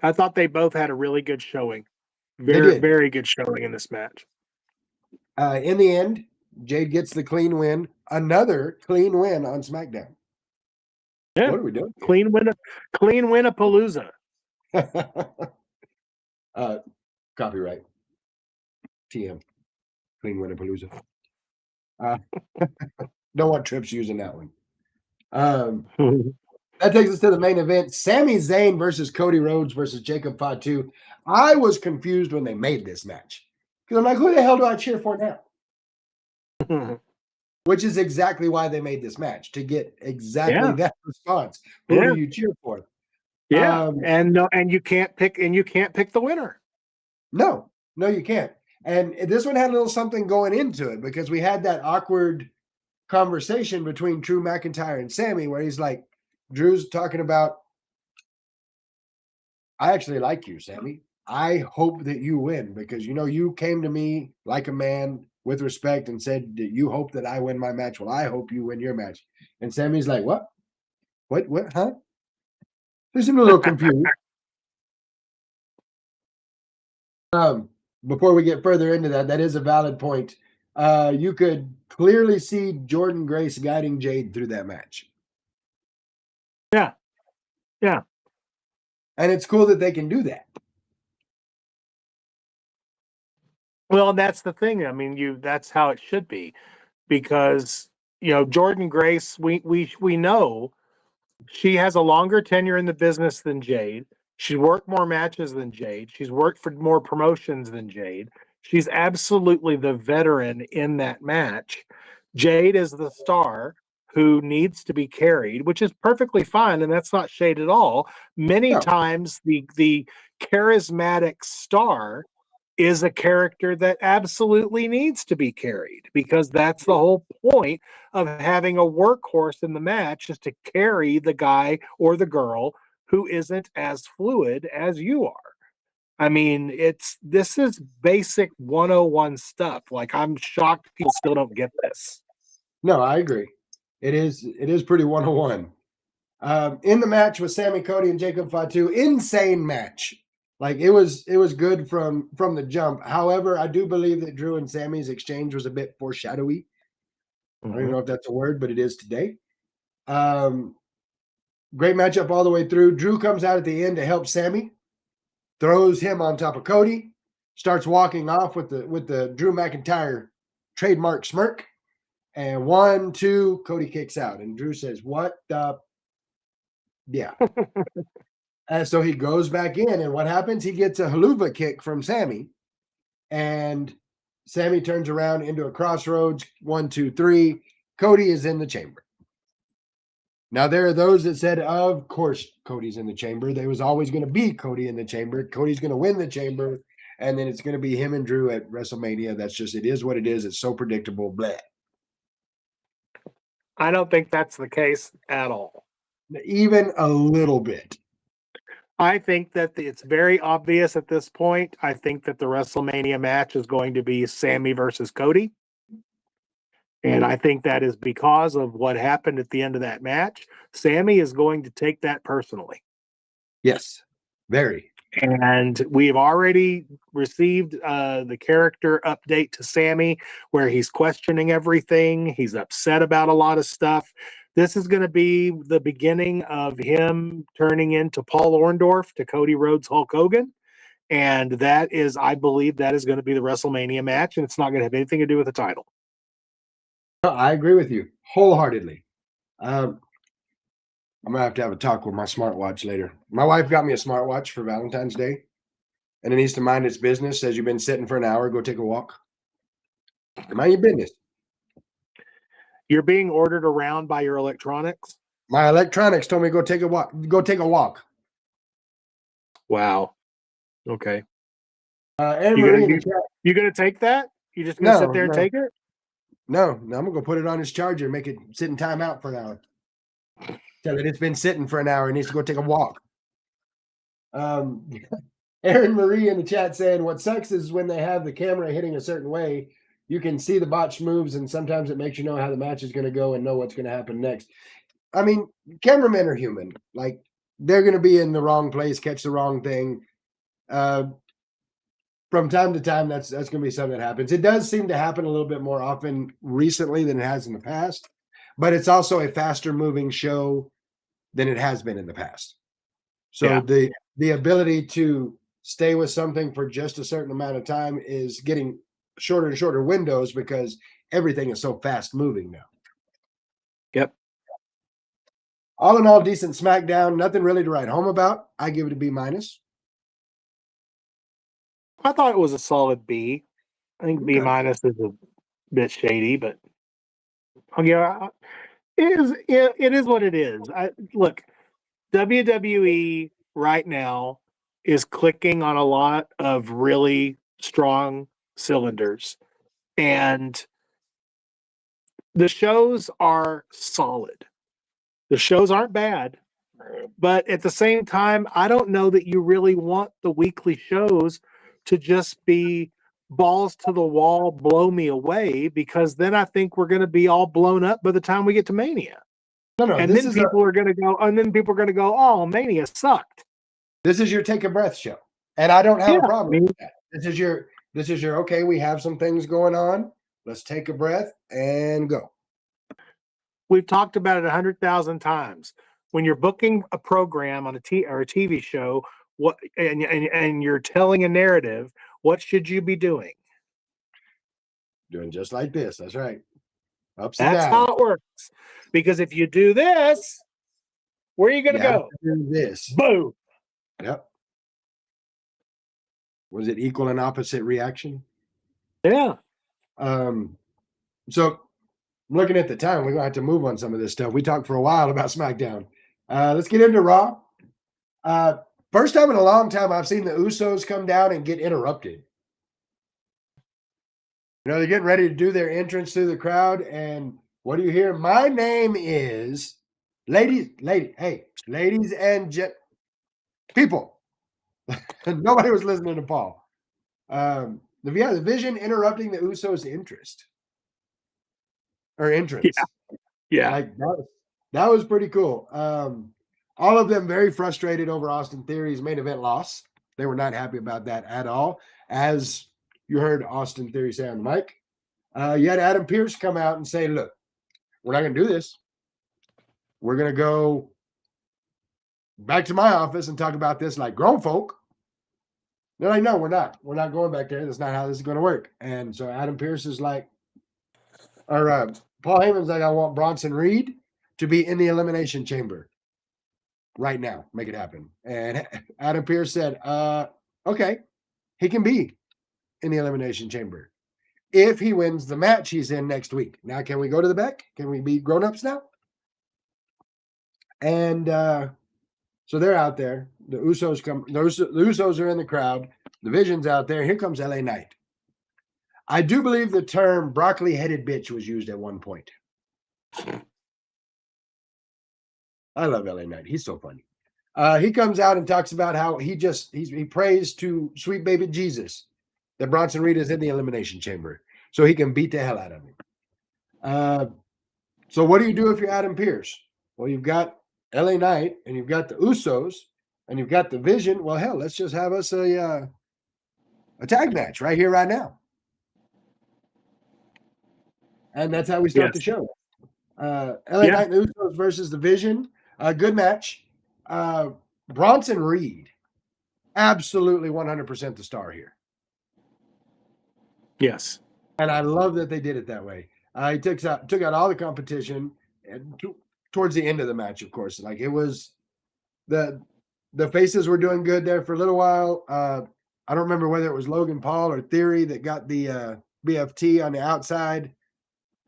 I thought they both had a really good showing. Very, very good showing in this match. In the end, Jade gets the clean win. Another clean win on SmackDown. Yeah. What are we doing? Clean win a Palooza. Copyright. TM. Clean win a Palooza. Don't want Trips using that one. That takes us to the main event. Sami Zayn versus Cody Rhodes versus Jacob Fatu. I was confused when they made this match. Because I'm like, who the hell do I cheer for now? Which is exactly why they made this match, to get exactly that response. Who do you cheer for? Yeah, and you can't pick the winner. No, you can't. And this one had a little something going into it because we had that awkward conversation between Drew McIntyre and Sami where he's like, Drew's talking about, I actually like you, Sami. I hope that you win because, you came to me like a man with respect and said that you hope that I win my match. Well, I hope you win your match. And Sami's like, what? What? Huh? They seem a little confused. Before we get further into that, that is a valid point. You could clearly see Jordynne Grace guiding Jade through that match. Yeah. And it's cool that they can do that. Well, that's the thing. I mean, that's how it should be, because Jordynne Grace, we know she has a longer tenure in the business than Jade. She's worked more matches than Jade. She's worked for more promotions than Jade. She's absolutely the veteran in that match. Jade is the star who needs to be carried, which is perfectly fine, and that's not shade at all. Many times the charismatic star is a character that absolutely needs to be carried, because that's the whole point of having a workhorse in the match, is to carry the guy or the girl who isn't as fluid as you are. I mean, this is basic 101 stuff. Like, I'm shocked people still don't get this. No, I agree. It is pretty 101. In the match with Sami, Cody, and Jacob Fatu, insane match. Like, it was good from the jump. However, I do believe that Drew and Sami's exchange was a bit foreshadowy. I don't even know if that's a word, but it is today. Great matchup all the way through. Drew comes out at the end to help Sami, throws him on top of Cody, starts walking off with the Drew McIntyre trademark smirk. And 1, 2, Cody kicks out. And Drew says, what the? Yeah. And so he goes back in. And what happens? He gets a haluva kick from Sami. And Sami turns around into a crossroads. 1, 2, 3. Cody is in the chamber. Now, there are those that said, of course, Cody's in the chamber. There was always going to be Cody in the chamber. Cody's going to win the chamber. And then it's going to be him and Drew at WrestleMania. That's just, it is what it is. It's so predictable. Blah. I don't think that's the case at all. Even a little bit. I think that it's very obvious at this point. I think that the WrestleMania match is going to be Sami versus Cody. And I think that is because of what happened at the end of that match. Sami is going to take that personally. Yes, very. And we've already received the character update to Sami, where he's questioning everything. He's upset about a lot of stuff. This is going to be the beginning of him turning into Paul Orndorff to Cody Rhodes, Hulk Hogan. And that is, I believe, that is going to be the WrestleMania match, and it's not going to have anything to do with the title. I agree with you wholeheartedly. I'm going to have a talk with my smartwatch later. My wife got me a smartwatch for Valentine's Day, and it needs to mind its business. Says you've been sitting for an hour, go take a walk. Mind your business. You're being ordered around by your electronics? My electronics told me go take a walk. Go take a walk. Wow. Okay. You going to take that? You just going to sit there and take it? No, I'm going to go put it on his charger, make it sit in timeout for an hour. Tell it it's been sitting for an hour. It needs to go take a walk. Aaron Marie in the chat saying, what sucks is when they have the camera hitting a certain way, you can see the botched moves, and sometimes it makes you know how the match is going to go and know what's going to happen next. I mean, cameramen are human. Like, they're going to be in the wrong place, catch the wrong thing. From time to time, that's going to be something that happens. It does seem to happen a little bit more often recently than it has in the past, but it's also a faster moving show than it has been in the past. So the ability to stay with something for just a certain amount of time is getting shorter and shorter windows because everything is so fast moving now. Yep. All in all, decent SmackDown. Nothing really to write home about. I give it a B minus. I thought it was a solid B. I think B Okay. minus is a bit shady, but yeah, it is what it is. Look, WWE right now is clicking on a lot of really strong cylinders, and the shows are solid. The shows aren't bad, but at the same time, I don't know that you really want the weekly shows to just be balls to the wall, blow me away, because then I think we're going to be all blown up by the time we get to Mania. No, And then people are going to go, oh, Mania sucked. This is your take a breath show. And I don't have a problem with that. This is your okay, we have some things going on. Let's take a breath and go. We've talked about it 100,000 times. When you're booking a program on a TV show, and you're telling a narrative, what should you be doing? Doing just like this. That's right. Ups and That's downs. how it works. Because if you do this, where are you going to go? Do this. Boom. Yep. Was it equal and opposite reaction? Yeah. So looking at the time, we're gonna have to move on some of this stuff. We talked for a while about SmackDown. Let's get into Raw. First time in a long time I've seen the Usos come down and get interrupted. You know, they're getting ready to do their entrance through the crowd, and what do you hear? My name is ladies and people. Nobody was listening to Paul. The Vision interrupting the Usos' entrance. Yeah. Like that was pretty cool. All of them very frustrated over Austin Theory's main event loss. They were not happy about that at all. As you heard Austin Theory say on the mic, you had Adam Pearce come out and say, look, we're not going to do this. We're going to go back to my office and talk about this like grown folk. They're like, no, we're not. We're not going back there. That's not how this is going to work. And so Adam Pearce is like, or Paul Heyman's like, I want Bronson Reed to be in the Elimination Chamber right now. Make it happen. And Adam Pearce said, okay, he can be in the Elimination Chamber if he wins the match he's in next week. Now, can we go to the back? Can we be grown-ups now? And so they're out there. The Usos come. The Usos are in the crowd. The Vision's out there. Here comes LA Knight. I do believe the term broccoli-headed bitch was used at one point. I love LA Knight. He's so funny. He comes out and talks about how he prays to sweet baby Jesus that Bronson Reed is in the Elimination Chamber so he can beat the hell out of him. So what do you do if you're Adam Pearce? Well, you've got LA Knight and you've got the Usos and you've got the Vision. Well, hell, let's just have us a tag match right here, right now. And that's how we start the show. LA Knight and the Usos versus the Vision. Good match. Bronson Reed, absolutely 100% the star here. Yes. And I love that they did it that way. He took out all the competition and towards the end of the match, of course. Like it was the faces were doing good there for a little while. I don't remember whether it was Logan Paul or Theory that got the BFT on the outside.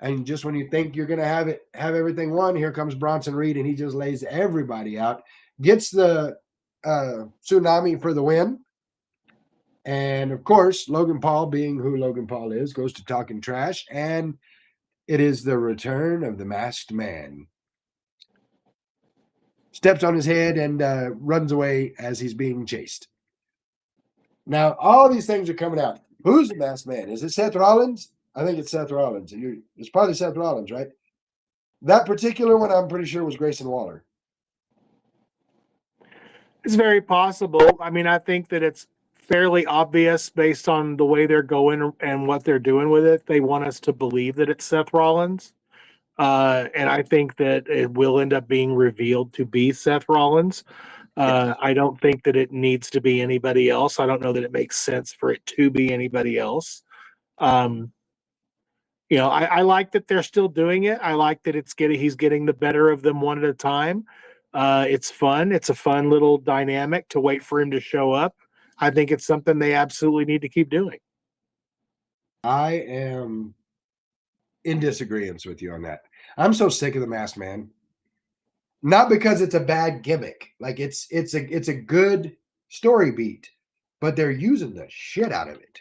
And just when you think you're going to have everything won, here comes Bronson Reed, and he just lays everybody out. Gets the tsunami for the win. And, of course, Logan Paul, being who Logan Paul is, goes to talking trash. And it is the return of the masked man. Steps on his head and runs away as he's being chased. Now, all these things are coming out. Who's the masked man? Is it Seth Rollins? I think it's Seth Rollins. It's probably Seth Rollins, right? That particular one, I'm pretty sure, was Grayson Waller. It's very possible. I mean, I think that it's fairly obvious based on the way they're going and what they're doing with it. They want us to believe that it's Seth Rollins. And I think that it will end up being revealed to be Seth Rollins. I don't think that it needs to be anybody else. I don't know that it makes sense for it to be anybody else. I like that they're still doing it. I like that he's getting the better of them one at a time. It's fun. It's a fun little dynamic to wait for him to show up. I think it's something they absolutely need to keep doing. I am in disagreement with you on that. I'm so sick of the Masked Man. Not because it's a bad gimmick. Like it's a good story beat, but they're using the shit out of it.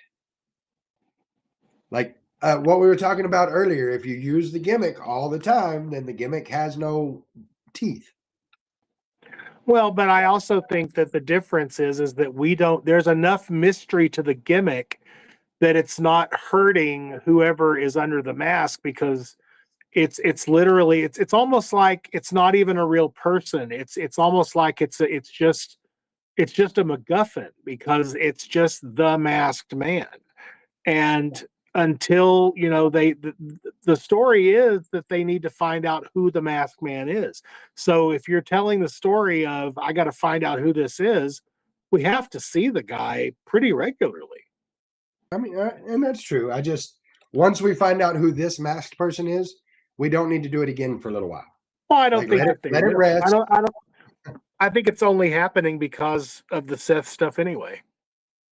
Like what we were talking about earlier, if you use the gimmick all the time, then the gimmick has no teeth. Well, but I also think that the difference is that there's enough mystery to the gimmick that it's not hurting whoever is under the mask, because it's literally it's almost like it's not even a real person. It's almost like it's just a MacGuffin, because it's just the Masked Man. And until the story is that they need to find out who the Masked Man is. So if you're telling the story of I got to find out who this is, we have to see the guy pretty regularly. I mean, and that's true. I just once we find out who this masked person is, we don't need to do it again for a little while. Well, I don't think that they let it rest. I think it's only happening because of the Seth stuff anyway.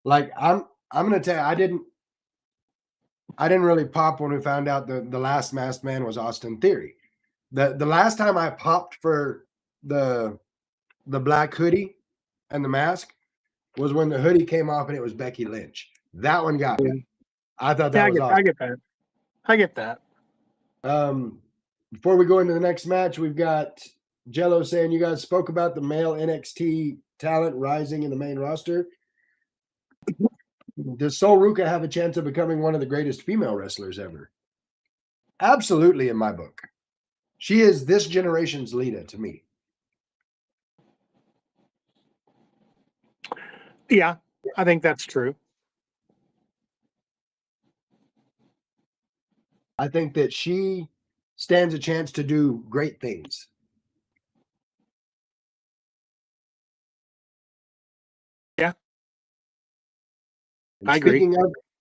Like I'm gonna tell you, I didn't really pop when we found out the last Masked Man was Austin Theory. The last time I popped for the black hoodie and the mask was when the hoodie came off and it was Becky Lynch. That one got me. I thought that was awesome. I get that. Before we go into the next match, we've got Jello saying you guys spoke about the male NXT talent rising in the main roster. Does Sol Ruca have a chance of becoming one of the greatest female wrestlers ever? Absolutely, in my book. She is this generation's Lita to me. Yeah, I think that's true. I think that she stands a chance to do great things. Yeah. I agree.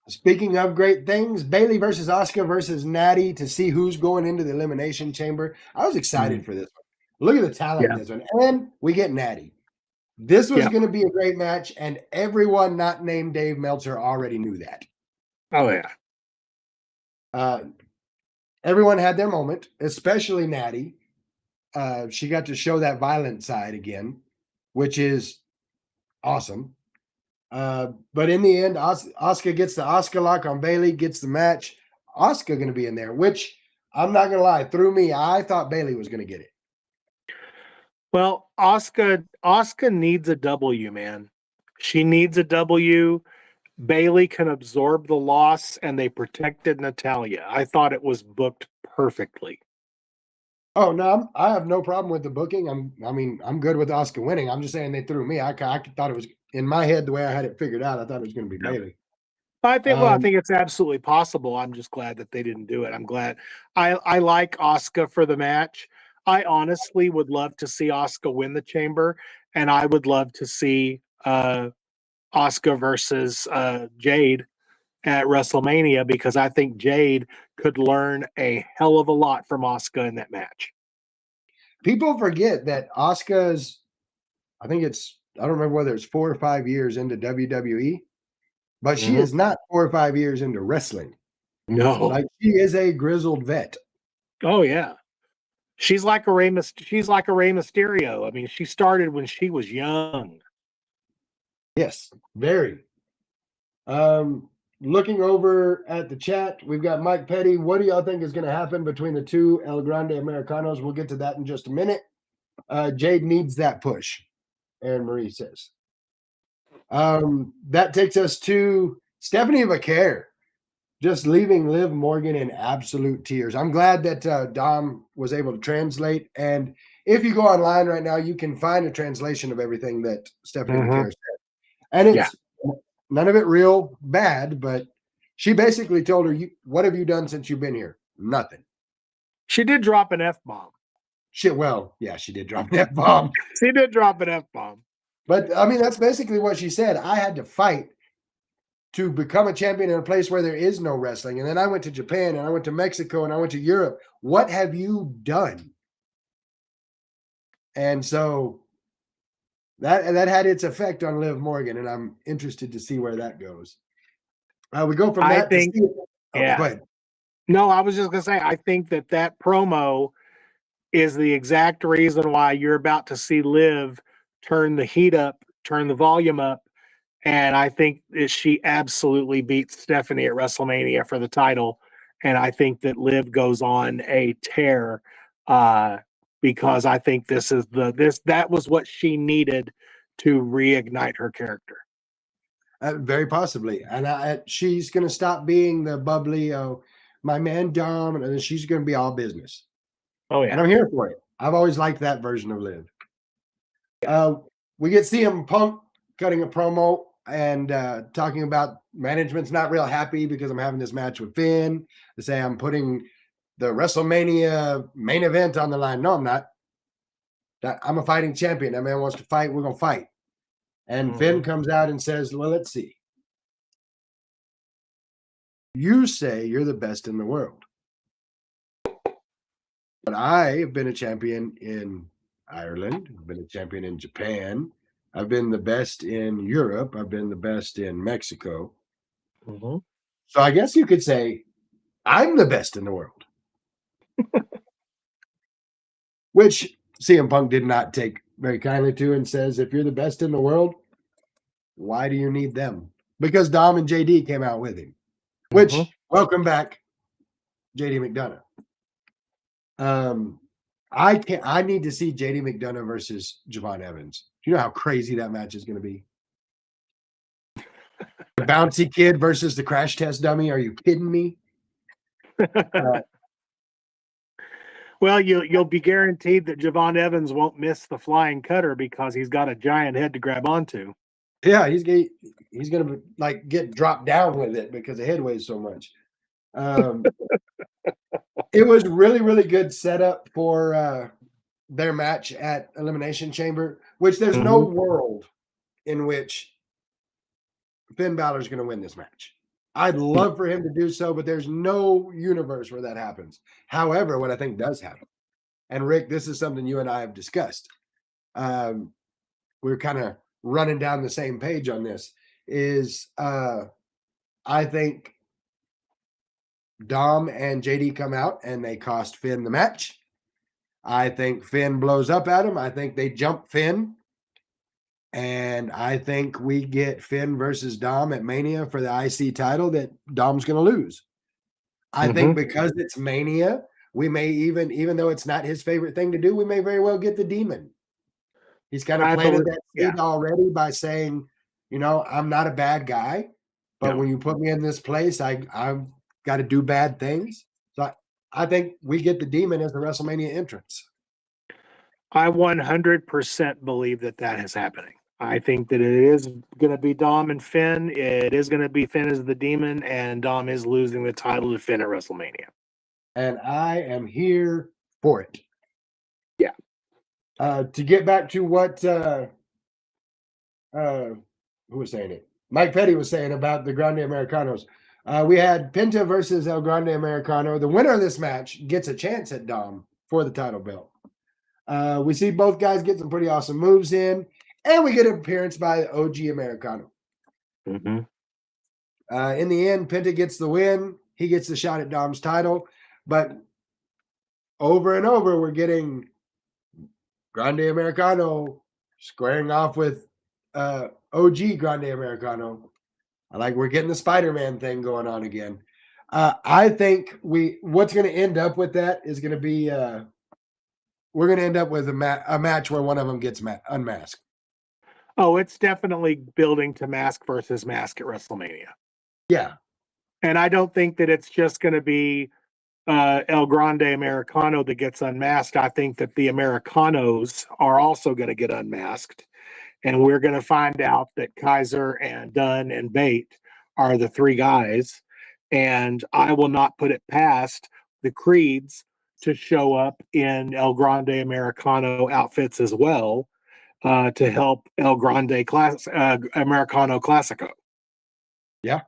Speaking of great things, Bayley versus Asuka versus Natty to see who's going into the Elimination Chamber. I was excited for this one. Look at the talent in this one. And we get Natty. This was going to be a great match, and everyone not named Dave Meltzer already knew that. Oh, yeah. Everyone had their moment, especially Natty. She got to show that violent side again, which is awesome. But in the end, Asuka gets the Asuka lock on Bayley, gets the match. Asuka going to be in there, which I'm not going to lie, through me, I thought Bayley was going to get it. Well, Asuka needs a W, man. She needs a W. Bayley can absorb the loss, and they protected Natalya. I thought it was booked perfectly. Oh no, I have no problem with the booking. I'm good with Asuka winning. I'm just saying they threw me. I thought it was in my head the way I had it figured out. I thought it was going to be Bayley. I think it's absolutely possible. I'm just glad that they didn't do it. I'm glad. I like Asuka for the match. I honestly would love to see Asuka win the Chamber, and I would love to see Asuka versus Jade at WrestleMania, because I think Jade could learn a hell of a lot from Asuka in that match. People forget that Asuka's, I don't remember whether it's 4 or 5 years into WWE, but she is not 4 or 5 years into wrestling. No. Like, she is a grizzled vet. Oh, yeah. She's like a Rey Mysterio. I mean, she started when she was young. Yes, very. Looking over at the chat, we've got Mike Petty. What do y'all think is going to happen between the two El Grande Americanos? We'll get to that in just a minute. Jade needs that push, Aaron Marie says. That takes us to Stephanie Vaquer, just leaving Liv Morgan in absolute tears. I'm glad that Dom was able to translate. And if you go online right now, you can find a translation of everything that Stephanie Vaquer said. And it's none of it real bad, but she basically told her, what have you done since you've been here? Nothing. She did drop an F-bomb. She did drop an F-bomb. She did drop an F-bomb. But, I mean, that's basically what she said. I had to fight to become a champion in a place where there is no wrestling. And then I went to Japan and I went to Mexico and I went to Europe. What have you done? And so that had its effect on Liv Morgan, and I'm interested to see where that goes. We go from I that think, to see. yeah. Go ahead. No, I was just going to say, I think that promo is the exact reason why you're about to see Liv turn the heat up, turn the volume up. And I think that she absolutely beats Stephanie at WrestleMania for the title. And I think that Liv goes on a tear because I think that was what she needed to reignite her character. Very possibly. And she's going to stop being the bubbly, my man Dom, and then she's going to be all business. Oh, yeah. And I'm here for it. I've always liked that version of Liv. We get CM Punk cutting a promo and talking about management's not real happy because I'm having this match with Finn. They say I'm putting the WrestleMania main event on the line. No, I'm not. I'm a fighting champion. That man wants to fight. We're going to fight. And Finn comes out and says, well, let's see. You say you're the best in the world. But I have been a champion in Ireland. I've been a champion in Japan. I've been the best in Europe. I've been the best in Mexico. Mm-hmm. So I guess you could say I'm the best in the world. Which CM Punk did not take very kindly to, and says, if you're the best in the world, why do you need them? Because Dom and JD came out with him. Which, welcome back, JD McDonough. I need to see JD McDonough versus Javon Evans. Do you know how crazy that match is going to be? The bouncy kid versus the crash test dummy. Are you kidding me? Well, you'll be guaranteed that Javon Evans won't miss the flying cutter because he's got a giant head to grab onto. Yeah, he's gonna like get dropped down with it because the head weighs so much. It was really, really good setup for their match at Elimination Chamber, which there's no world in which Finn Balor is going to win this match. I'd love for him to do so, but there's no universe where that happens. However, what I think does happen, and Rick, this is something you and I have discussed. We're kind of running down the same page on this. Is I think Dom and JD come out and they cost Finn the match. I think Finn blows up at him. I think they jump Finn. And I think we get Finn versus Dom at Mania for the IC title that Dom's going to lose. I think because it's Mania, we may even though it's not his favorite thing to do, we may very well get the Demon. He's kind of planted that seed already by saying, I'm not a bad guy, but when you put me in this place, I've got to do bad things. So I think we get the Demon as the WrestleMania entrance. I 100% believe that is happening. I think that it is going to be Dom and Finn. It is going to be Finn as the Demon, and Dom is losing the title to Finn at WrestleMania. And I am here for it. Yeah. To get back to what who was saying it? Mike Petty was saying about the Grande Americanos. We had Penta versus El Grande Americano. The winner of this match gets a chance at Dom for the title belt. We see both guys get some pretty awesome moves in, and we get an appearance by OG Americano. In the end, Penta gets the win. He gets the shot at Dom's title. But over and over, we're getting Grande Americano squaring off with OG Grande Americano. We're getting the Spider-Man thing going on again. I think what's going to end up with that is going to be we're going to end up with a match where one of them gets unmasked. Oh, it's definitely building to mask versus mask at WrestleMania. Yeah. And I don't think that it's just going to be El Grande Americano that gets unmasked. I think that the Americanos are also going to get unmasked. And we're going to find out that Kaiser and Dunn and Bate are the three guys. And I will not put it past the Creeds to show up in El Grande Americano outfits as well to help El Grande Americano Classico. Yeah.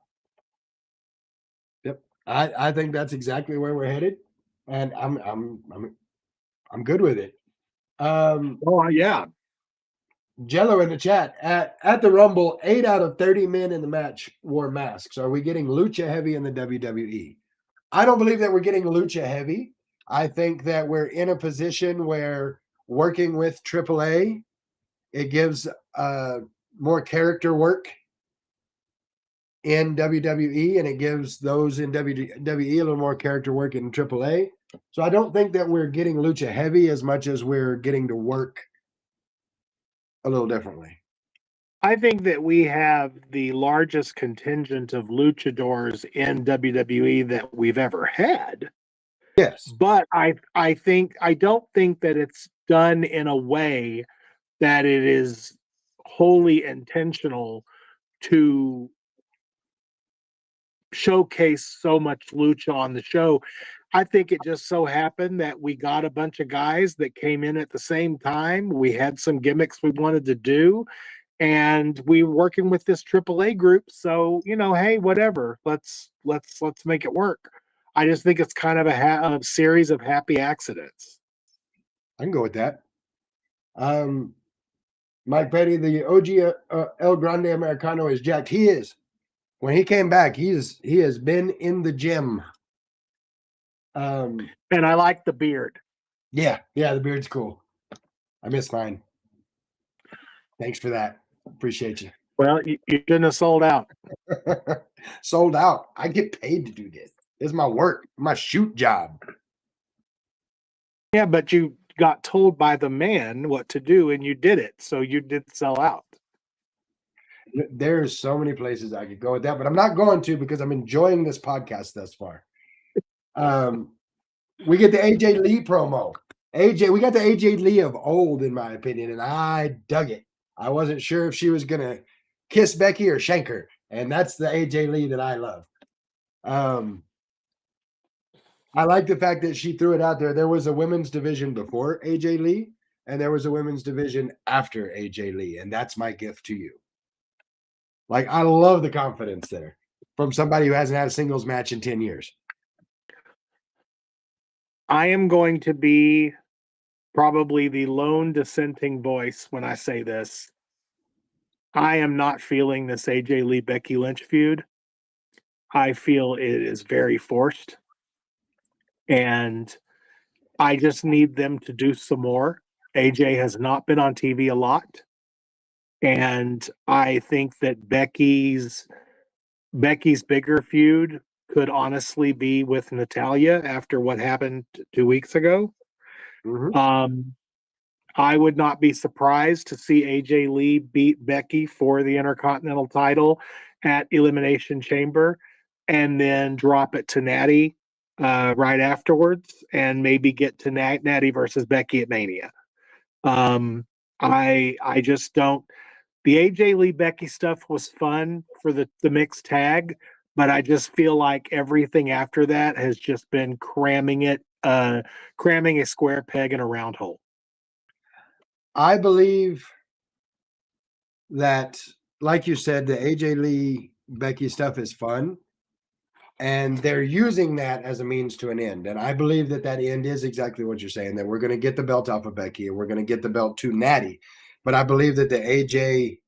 Yep. I think that's exactly where we're headed, and I'm good with it. Oh yeah. Jello in the chat at the Rumble, 8 out of 30 men in the match wore masks. Are we getting lucha heavy in the WWE? I don't believe that we're getting lucha heavy. I think that we're in a position where working with AAA, it gives more character work in WWE, and it gives those in WWE a little more character work in AAA. So I don't think that we're getting lucha heavy as much as we're getting to work a little differently. I think that we have the largest contingent of luchadors in WWE that we've ever had. Yes. But I don't think that it's done in a way that it is wholly intentional to showcase so much lucha on the show. I think it just so happened that we got a bunch of guys that came in at the same time. We had some gimmicks we wanted to do, and we were working with this AAA group. So, hey, whatever. Let's make it work. I just think it's kind of a series of happy accidents. I can go with that. Mike Petty, the OG El Grande Americano is jacked. He is. When he came back, he has been in the gym. And I like the beard. Yeah, the beard's cool. I miss mine. Thanks for that. Appreciate you. Well, you shouldn't have sold out. Sold out. I get paid to do this. It's my work, my shoot job. Yeah, but you got told by the man what to do and you did it. So you did sell out. There's so many places I could go with that, but I'm not going to because I'm enjoying this podcast thus far. We get the AJ Lee promo. We got the AJ Lee of old, in my opinion, and I dug it. I wasn't sure if she was going to kiss Becky or shank her, and that's the AJ Lee that I love. I like the fact that she threw it out there. There was a women's division before AJ Lee, and there was a women's division after AJ Lee, and that's my gift to you. Like, I love the confidence there from somebody who hasn't had a singles match in 10 years. I am going to be probably the lone dissenting voice when I say this. I am not feeling this AJ Lee Becky Lynch feud. I feel it is very forced. And I just need them to do some more. AJ has not been on TV a lot. And I think that Becky's bigger feud could honestly be with Natalya after what happened 2 weeks ago. Mm-hmm. I would not be surprised to see AJ Lee beat Becky for the Intercontinental title at Elimination Chamber and then drop it to Natty right afterwards and maybe get to Natty versus Becky at Mania. I just don't. The AJ Lee Becky stuff was fun for the mixed tag, but I just feel like everything after that has just been cramming a square peg in a round hole. I believe that, like you said, the AJ Lee Becky stuff is fun, and they're using that as a means to an end. And I believe that end is exactly what you're saying, that we're going to get the belt off of Becky and we're going to get the belt to Natty. But I believe that the AJ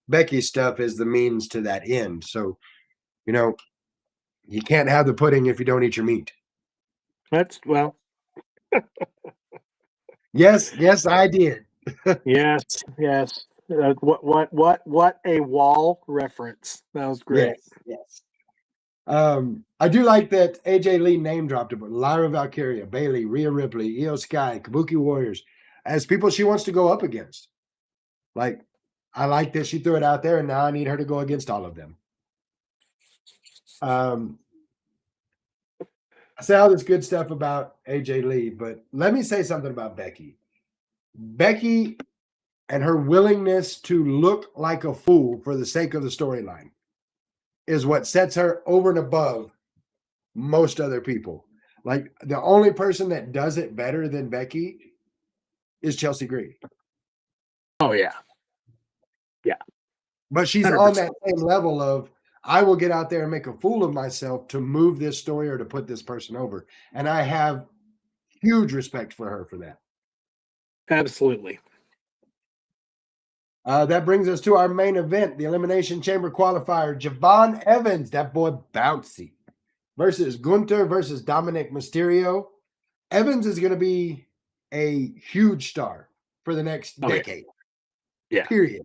Becky stuff is the means to that end. So, you can't have the pudding if you don't eat your meat. That's well. Yes, I did. yes. What a wall reference. That was great. Yes. I do like that AJ Lee name dropped it, but Lyra Valkyria, Bayley, Rhea Ripley, Io Sky, Kabuki Warriors as people she wants to go up against. Like, I like that she threw it out there, and now I need her to go against all of them. I say all this good stuff about AJ Lee, but let me say something about Becky. Becky and her willingness to look like a fool for the sake of the storyline is what sets her over and above most other people. Like, the only person that does it better than Becky is Chelsea Green. Oh, yeah. Yeah. But she's 100%. on that same level of, I will get out there and make a fool of myself to move this story or to put this person over. And I have huge respect for her for that. Absolutely. That brings us to our main event, the Elimination Chamber qualifier. Javon Evans, that boy bouncy, versus Gunther versus Dominic Mysterio. Evans is going to be a huge star for the next decade. Yeah. Period.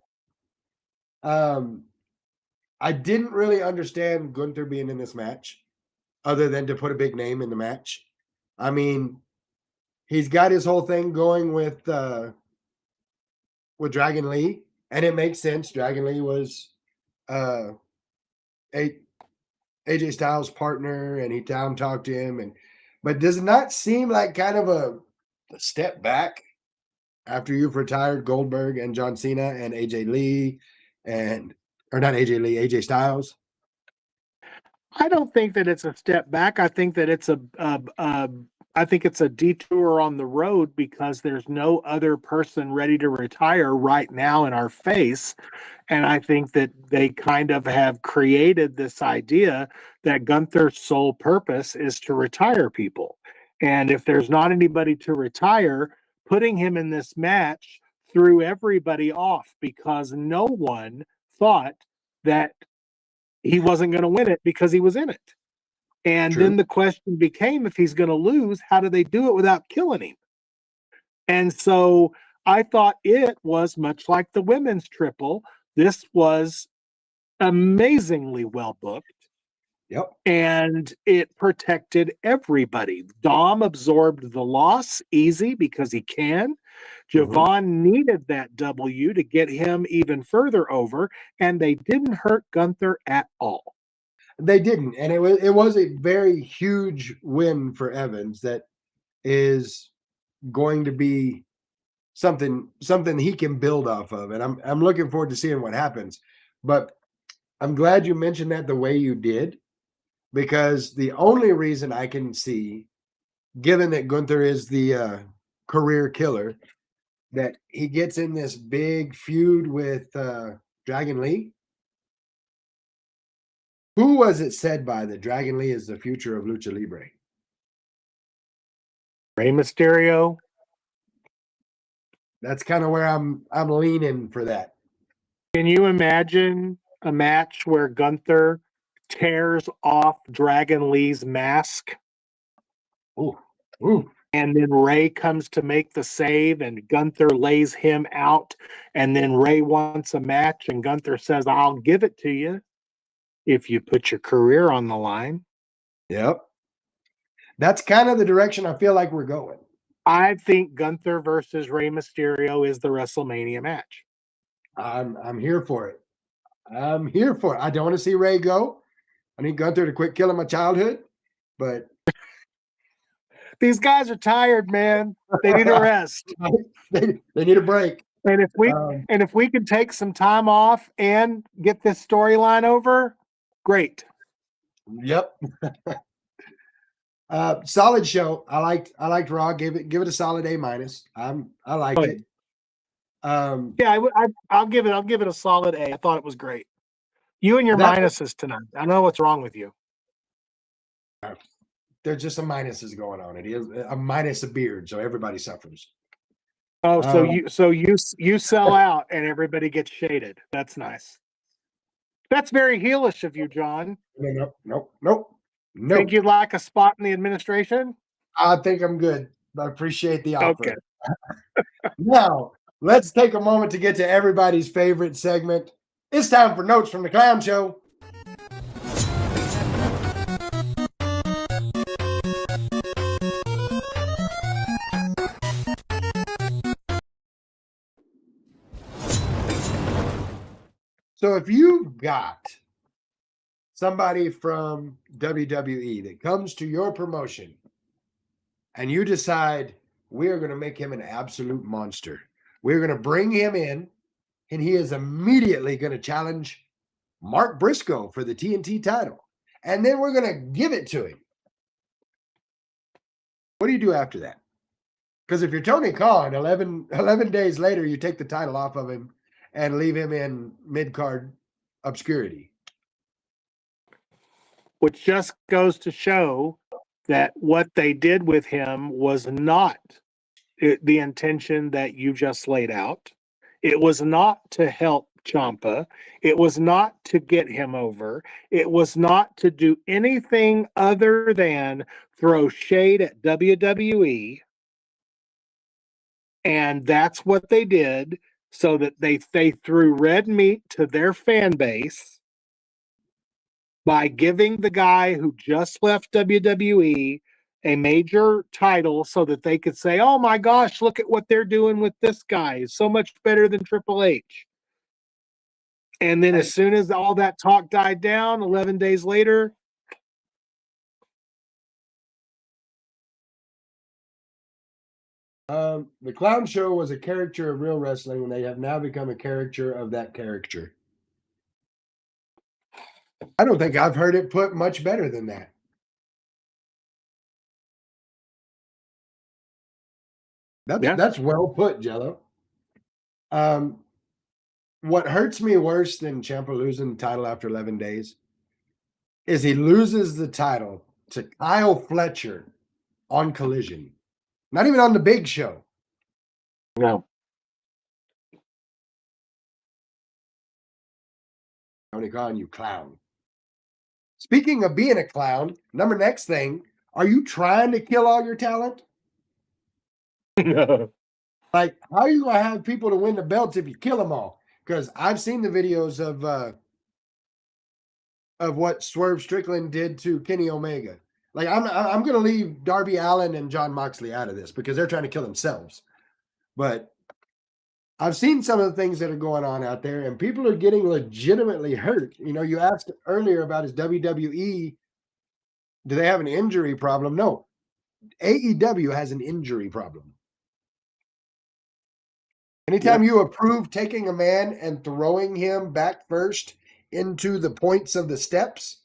I didn't really understand Gunther being in this match other than to put a big name in the match. I mean, he's got his whole thing going with Dragon Lee, and it makes sense. Dragon Lee was AJ Styles' partner, and he down talked to him, but does it not seem like kind of a step back after you've retired Goldberg and John Cena and AJ Lee or not AJ Lee, AJ Styles? I don't think that it's a step back. I think that it's a detour on the road because there's no other person ready to retire right now in our face. And I think that they kind of have created this idea that Gunther's sole purpose is to retire people. And if there's not anybody to retire, putting him in this match threw everybody off because no one thought that he wasn't going to win it because he was in it. And True. then the question became, if he's going to lose, how do they do it without killing him? And so I thought it was much like the women's triple. This was amazingly well booked. Yep. And it protected everybody. Dom absorbed the loss easy because he can. Javon needed that W to get him even further over, and they didn't hurt Gunther at all. They didn't, and it was a very huge win for Evans that is going to be something he can build off of, and I'm looking forward to seeing what happens. But I'm glad you mentioned that the way you did, because the only reason I can see, given that Gunther is the career killer, that he gets in this big feud with Dragon Lee. Who was it said by that Dragon Lee is the future of Lucha Libre? Rey Mysterio. That's kind of where I'm leaning for that. Can you imagine a match where Gunther tears off Dragon Lee's mask? Ooh. And then Rey comes to make the save and Gunther lays him out. And then Rey wants a match and Gunther says, I'll give it to you if you put your career on the line. Yep. That's kind of the direction I feel like we're going. I think Gunther versus Rey Mysterio is the WrestleMania match. I'm here for it. I'm here for it. I don't want to see Rey go. I need Gunther to quit killing my childhood, but these guys are tired, man. They need a rest. they need a break. And if we can take some time off and get this storyline over, great. Yep. Solid show. I liked Raw. Give it a solid A-. I liked it. Yeah, I'll give it a solid A. I thought it was great. You and your minuses tonight. I know what's wrong with you. There's just some minuses going on. It is a minus a beard, so everybody suffers. Oh, so you sell out and everybody gets shaded. That's nice. That's very heelish of you, John. Nope. Think you'd like a spot in the administration? I think I'm good. I appreciate the offer. Okay. Now, let's take a moment to get to everybody's favorite segment. It's time for Notes from the Clown Show. So if you've got somebody from WWE that comes to your promotion and you decide we are going to make him an absolute monster, we're going to bring him in and he is immediately going to challenge Mark Briscoe for the TNT title, and then we're going to give it to him. What do you do after that? Because if you're Tony Khan, 11 days later, you take the title off of him and leave him in mid-card obscurity. which just goes to show that what they did with him was not the intention that you just laid out. It was not to help Ciampa. It was not to get him over. It was not to do anything other than throw shade at WWE. And that's what they did, so that they threw red meat to their fan base by giving the guy who just left WWE a major title so that they could say, oh my gosh, look at what they're doing with this guy. He's so much better than Triple H. And then as soon as all that talk died down, 11 days later, the Clown Show was a character of real wrestling, and they have now become a caricature of that character. I don't think I've heard it put much better than that. That's well put, Jello. What hurts me worse than Ciampa losing the title after 11 days is he loses the title to Kyle Fletcher on Collision. Not even on the Big Show. no. Tony Khan, you clown. Speaking of being a clown, next thing, are you trying to kill all your talent? Like, how are you going to have people to win the belts if you kill them all? Because I've seen the videos of what Swerve Strickland did to Kenny Omega. Like, I'm going to leave Darby Allin and Jon Moxley out of this because they're trying to kill themselves. But I've seen some of the things that are going on out there, and people are getting legitimately hurt. You know, you asked earlier about his WWE. Do they have an injury problem? No. AEW has an injury problem. Anytime you approve taking a man and throwing him back first into the points of the steps,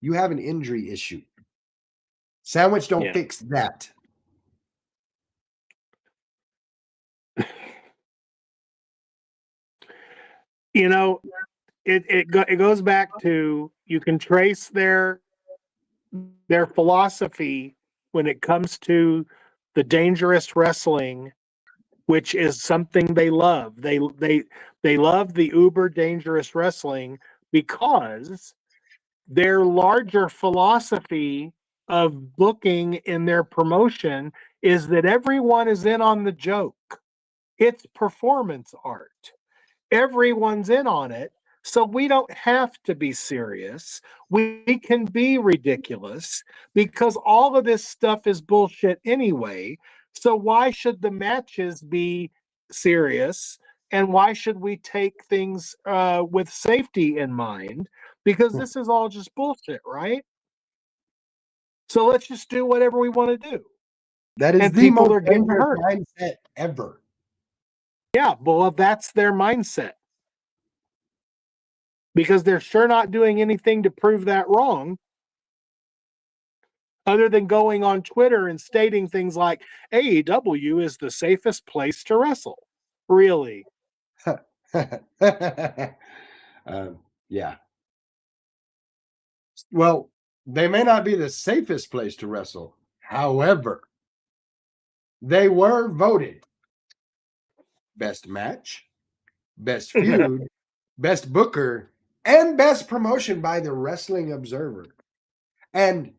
you have an injury issue. Sandwich don't fix that. You know, it goes back to, you can trace their philosophy when it comes to the dangerous wrestling, which is something they love. They love the uber dangerous wrestling because their larger philosophy of booking in their promotion is that everyone is in on the joke. It's performance art. Everyone's in on it. So we don't have to be serious. We can be ridiculous because all of this stuff is bullshit anyway. So why should the matches be serious? And why should we take things with safety in mind? Because this is all just bullshit, right? So let's just do whatever we want to do. That is the most dangerous mindset ever. Yeah, well, that's their mindset. Because they're sure not doing anything to prove that wrong, other than going on Twitter and stating things like AEW is the safest place to wrestle. Really? Yeah. Well, they may not be the safest place to wrestle. However, they were voted best match, best feud, best booker, and best promotion by the Wrestling Observer. And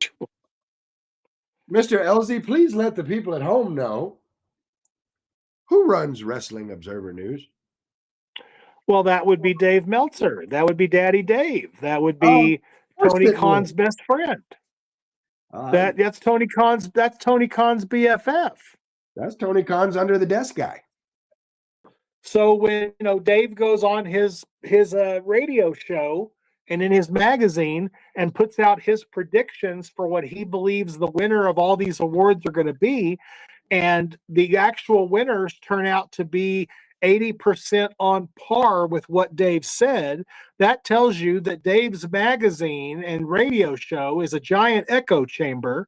Mr. LZ, please let the people at home know who runs Wrestling Observer News. Well, that would be Dave Meltzer. That would be Daddy Dave. That would be Tony Khan's best friend. That's Tony Khan's BFF. That's Tony Khan's under the desk guy. So when Dave goes on his radio show and in his magazine and puts out his predictions for what he believes the winner of all these awards are going to be, and the actual winners turn out to be 80% on par with what Dave said, that tells you that Dave's magazine and radio show is a giant echo chamber.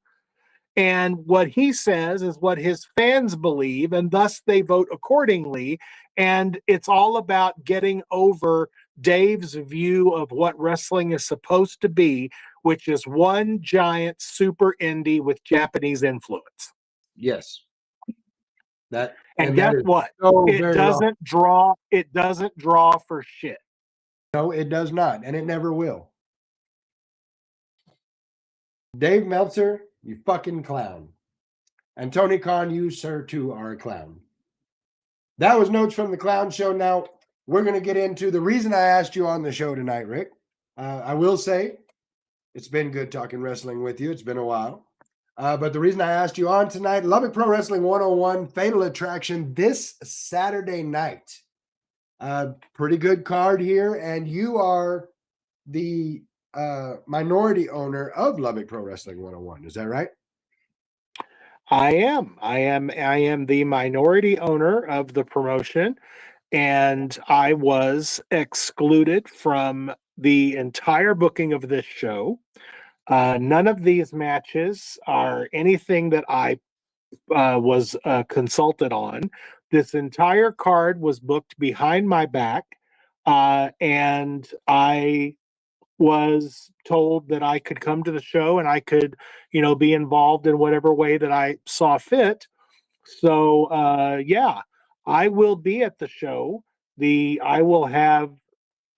And what he says is what his fans believe, and thus they vote accordingly. And it's all about getting over Dave's view of what wrestling is supposed to be, which is one giant super indie with Japanese influence. Yes. That And that guess is what? so It very wrong. doesn't draw. It doesn't draw for shit. No, it does not, and it never will. Dave Meltzer, you fucking clown. And Tony Khan, you, sir, too, are a clown. That was Notes from the Clown Show. Now, we're going to get into the reason I asked you on the show tonight, Rick. I will say it's been good talking wrestling with you. It's been a while. But the reason I asked you on tonight, Lubbock Pro Wrestling 101 Fatal Attraction this Saturday night. Pretty good card here. And you are the minority owner of Lubbock Pro Wrestling 101. Is that right? I am the minority owner of the promotion, and I was excluded from the entire booking of this show. None of these matches are anything that I was consulted on. This entire card was booked behind my back, and I was told that I could come to the show and I could, be involved in whatever way that I saw fit. So, yeah, I will be at the show. I will have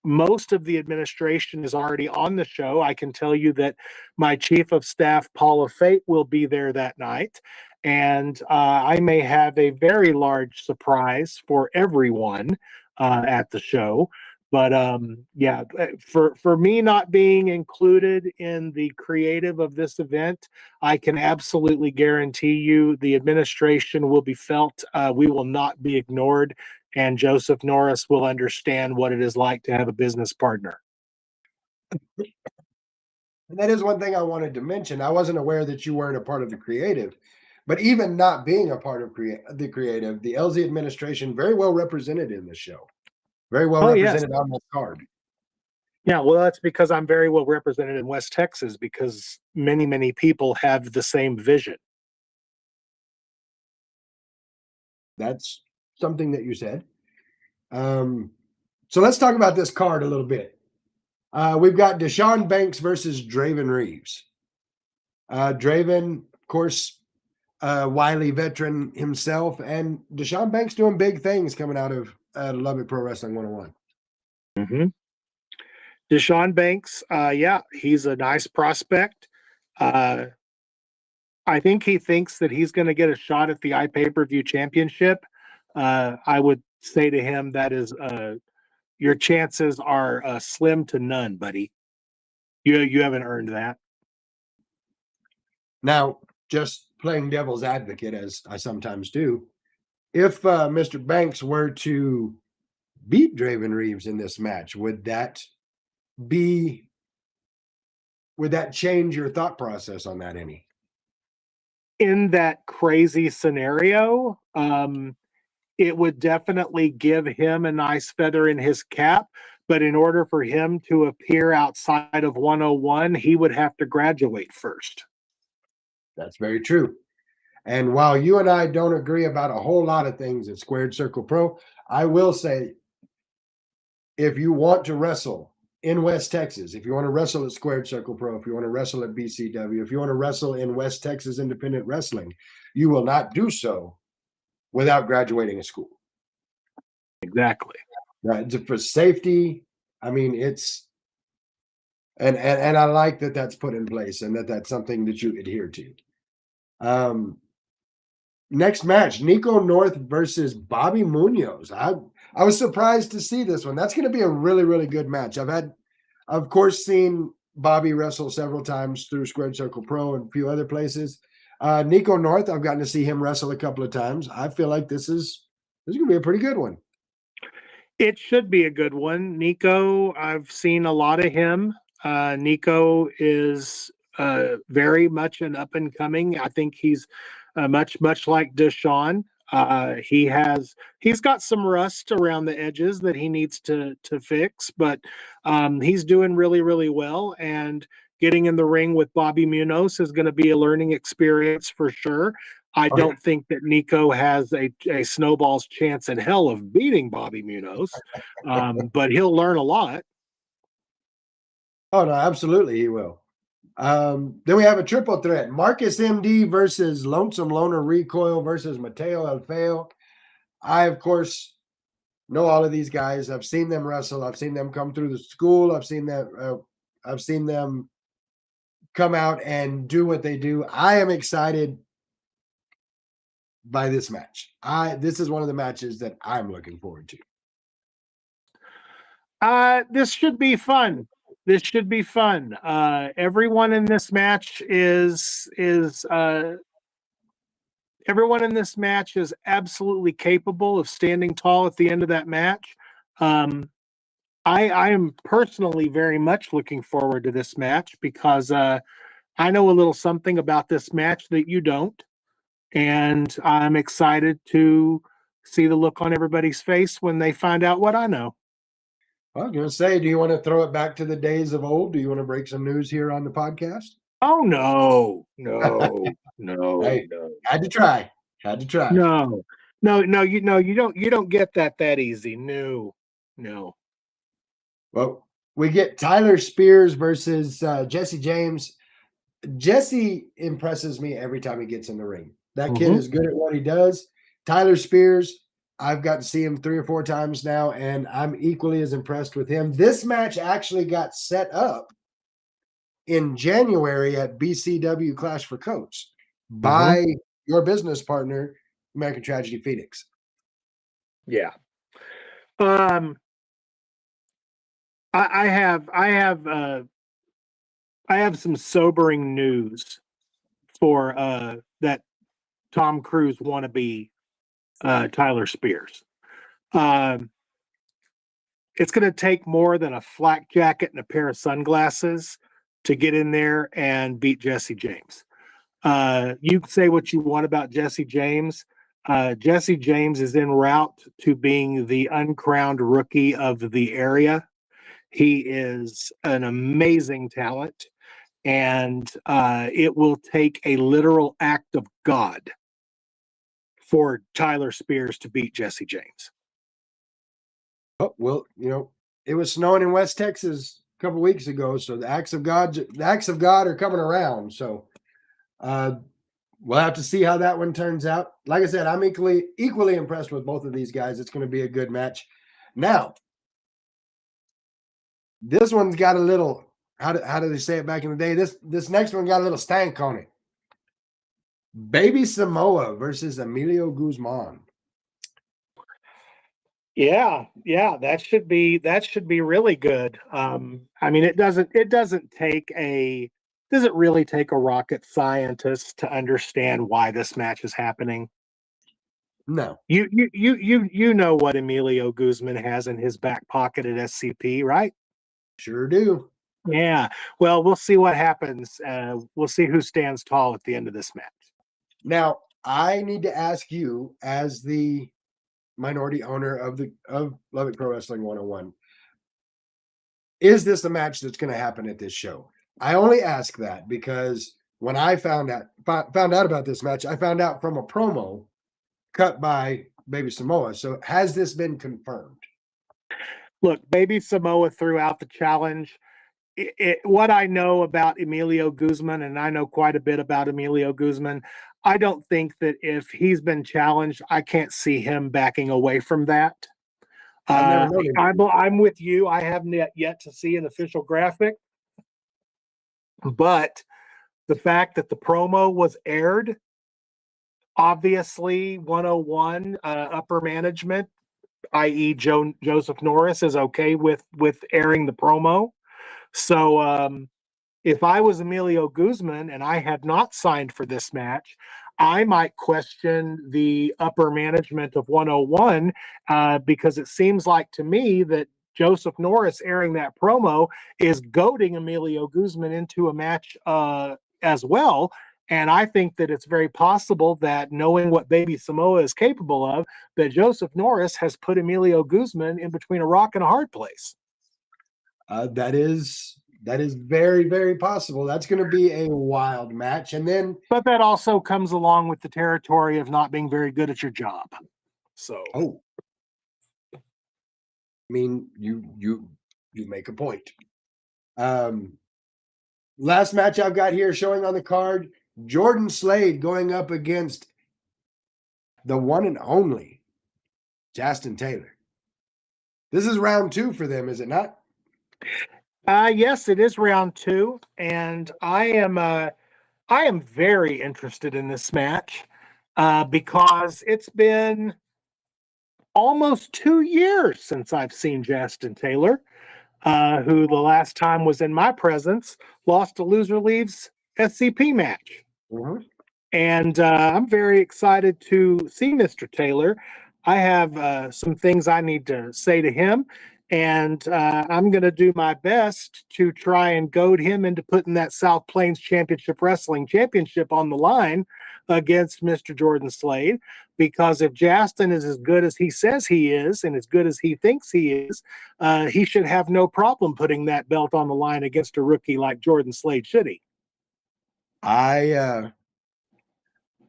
most of the administration is already on the show. I can tell you that my chief of staff, Paula Fate, will be there that night. And I may have a very large surprise for everyone at the show. But yeah, for me not being included in the creative of this event, I can absolutely guarantee you the administration will be felt. We will not be ignored, and Joseph Norris will understand what it is like to have a business partner. And that is one thing I wanted to mention. I wasn't aware that you weren't a part of the creative, but even not being a part of the creative, the LZ administration very well represented in this show, very well represented on this card. Yeah, well, that's because I'm very well represented in West Texas because many, many people have the same vision. That's something that you said. So let's talk about this card a little bit. We've got Deshaun Banks versus Draven Reeves. Draven, of course, wily veteran himself, and Deshaun Banks doing big things coming out of Lubbock Pro Wrestling 101. Mm-hmm. Deshaun Banks, yeah, he's a nice prospect. I think he thinks that he's going to get a shot at the iPay-per-view championship. I would say to him that is your chances are slim to none, buddy. You haven't earned that. Now, just playing devil's advocate, as I sometimes do, if Mr. Banks were to beat Draven Reeves in this match, would that change your thought process on that any? In that crazy scenario, it would definitely give him a nice feather in his cap. But in order for him to appear outside of 101, he would have to graduate first. That's very true. And while you and I don't agree about a whole lot of things at Squared Circle Pro, I will say if you want to wrestle in West Texas, if you want to wrestle at Squared Circle Pro, if you want to wrestle at BCW, if you want to wrestle in West Texas Independent Wrestling, you will not do so without graduating a school. Exactly. Right. For safety, I mean, it's and I like that that's put in place and that's something that you adhere to. Next match, Nico North versus Bobby Munoz. I was surprised to see this one. That's going to be a really, really good match. I've of course, seen Bobby wrestle several times through Squared Circle Pro and a few other places. Nico North, I've gotten to see him wrestle a couple of times. I feel like this is going to be a pretty good one. It should be a good one. Nico, I've seen a lot of him. Nico is very much an up and coming. I think he's much like Deshaun. He's got some rust around the edges that he needs to fix, but he's doing really, really well. And getting in the ring with Bobby Munoz is going to be a learning experience for sure. I Oh, yeah. don't think that Nico has a snowball's chance in hell of beating Bobby Munoz, but he'll learn a lot. Oh, no, absolutely he will. Then we have a triple threat. Marcus MD versus Lonesome Loner Recoil versus Mateo El Feo. I, of course, know all of these guys. I've seen them wrestle. I've seen them come through the school. I've seen them come out and do what they do. I am excited by this match. This is one of the matches that I'm looking forward to. This should be fun. This should be fun. Everyone in this match is everyone in this match is absolutely capable of standing tall at the end of that match. I am personally very much looking forward to this match because I know a little something about this match that you don't, and I'm excited to see the look on everybody's face when they find out what I know. Well, I was going to say, do you want to throw it back to the days of old? Do you want to break some news here on the podcast? Oh no, no, no, Hey, no. had to try. Had to try. No, you don't get that easy. No. Well, we get Tyler Spears versus Jesse James. Jesse impresses me every time he gets in the ring. That kid is good at what he does. Tyler Spears, I've got to see him 3 or 4 times now, and I'm equally as impressed with him. This match actually got set up in January at BCW Clash for Coats by your business partner, American Tragedy Phoenix. Yeah. I have some sobering news for that Tom Cruise wannabe Tyler Spears. It's going to take more than a flak jacket and a pair of sunglasses to get in there and beat Jesse James. You can say what you want about Jesse James. Jesse James is en route to being the uncrowned rookie of the area. He is an amazing talent, and it will take a literal act of God for Tyler Spears to beat Jesse James. Oh, well, it was snowing in West Texas a couple weeks ago, so the acts of God are coming around. So we'll have to see how that one turns out. Like I said, I'm equally impressed with both of these guys. It's going to be a good match. Now, this one's got a little, how do they say it back in the day? This next one got a little stank on it. Baby Samoa versus Emilio Guzman. Yeah, that should be really good. I mean, it doesn't really take a rocket scientist to understand why this match is happening. No. You know what Emilio Guzman has in his back pocket at SCP, right? Sure do. Yeah. Well, we'll see what happens. We'll see who stands tall at the end of this match. Now, I need to ask you, as the minority owner of Lubbock Pro Wrestling 101, is this a match that's going to happen at this show? I only ask that because when I found out about this match, I found out from a promo cut by Baby Samoa. So has this been confirmed? Look, Baby Samoa threw out the challenge. What I know about Emilio Guzman, and I know quite a bit about Emilio Guzman, I don't think that if he's been challenged, I can't see him backing away from that. I'm with you. I haven't yet to see an official graphic, but the fact that the promo was aired, obviously 101 upper management, i.e. Joseph Norris, is okay with airing the promo. So if I was Emilio Guzman and I had not signed for this match, I might question the upper management of 101 because it seems like to me that Joseph Norris airing that promo is goading Emilio Guzman into a match as well. And I think that it's very possible that, knowing what Baby Samoa is capable of, that Joseph Norris has put Emilio Guzman in between a rock and a hard place. That is That is very, very possible. That's going to be a wild match. And then, But that also comes along with the territory of not being very good at your job. So, I mean, you make a point. Last match I've got here showing on the card, Jordan Slade going up against the one and only Justin Taylor. This is round 2 for them, is it not? yes, it is round 2, and I am very interested in this match because it's been almost 2 years since I've seen Justin Taylor, who the last time was in my presence lost to Loser Leaves SCP match. Mm-hmm. And I'm very excited to see Mr. Taylor. I have some things I need to say to him, and I'm going to do my best to try and goad him into putting that South Plains Championship Wrestling Championship on the line against Mr. Jordan Slade. Because if Justin is as good as he says he is, and as good as he thinks he is, he should have no problem putting that belt on the line against a rookie like Jordan Slade, should he? I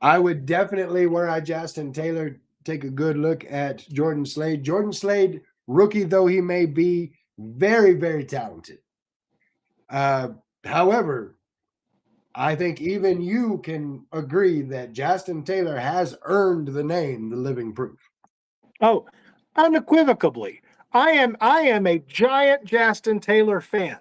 would definitely, were I Justin Taylor, take a good look at Jordan Slade. Jordan Slade, rookie though he may be, very, very talented. However, I think even you can agree that Justin Taylor has earned the name, The Living Proof. Oh, unequivocally. I am a giant Justin Taylor fan.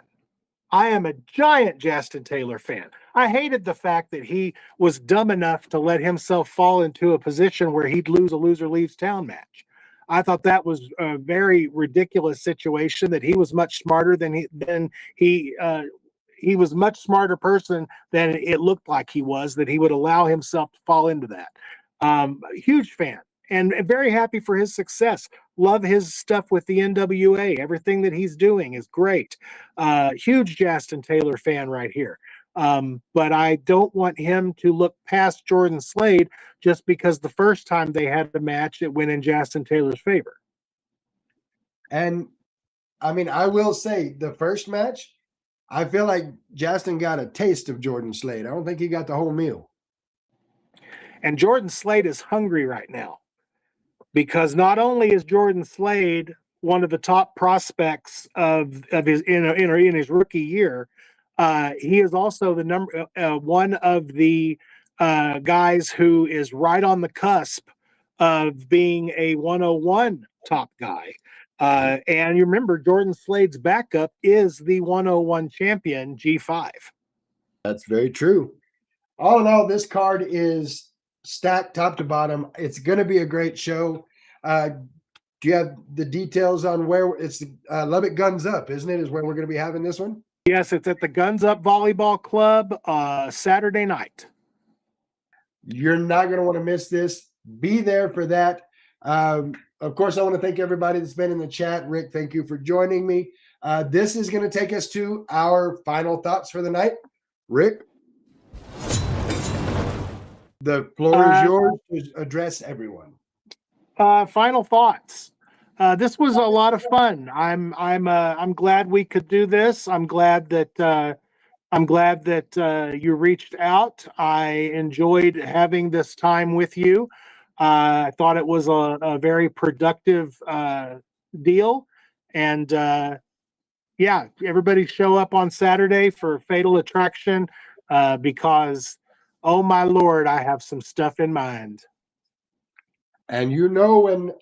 I am a giant Justin Taylor fan. I hated the fact that he was dumb enough to let himself fall into a position where he'd lose a Loser Leaves Town match. I thought that was a very ridiculous situation, that he was much smarter than he was much smarter person than it looked like he was, that he would allow himself to fall into that. Huge fan and very happy for his success. Love his stuff with the NWA. Everything that he's doing is great. Huge Justin Taylor fan right here. But I don't want him to look past Jordan Slade just because the first time they had the match, it went in Justin Taylor's favor. And I mean, I will say the first match, I feel like Justin got a taste of Jordan Slade. I don't think he got the whole meal. And Jordan Slade is hungry right now, because not only is Jordan Slade one of the top prospects of his in his rookie year, he is also the one of the guys who is right on the cusp of being a 101 top guy. And you remember, Jordan Slade's backup is the 101 champion, G5. That's very true. All in all, this card is stacked top to bottom. It's going to be a great show. Do you have the details on where it's Lubbock Guns Up, isn't it? Is where we're going to be having this one? Yes, it's at the Guns Up Volleyball Club Saturday night. You're not going to want to miss this. Be there for that. Of course, I want to thank everybody that's been in the chat. Rick, thank you for joining me. This is going to take us to our final thoughts for the night. Rick, the floor is yours to address everyone. Final thoughts. This was a lot of fun. I'm glad we could do this. I'm glad that you reached out. I enjoyed having this time with you. I thought it was a very productive deal. And yeah, everybody show up on Saturday for Fatal Attraction because, oh my Lord, I have some stuff in mind. And you know, when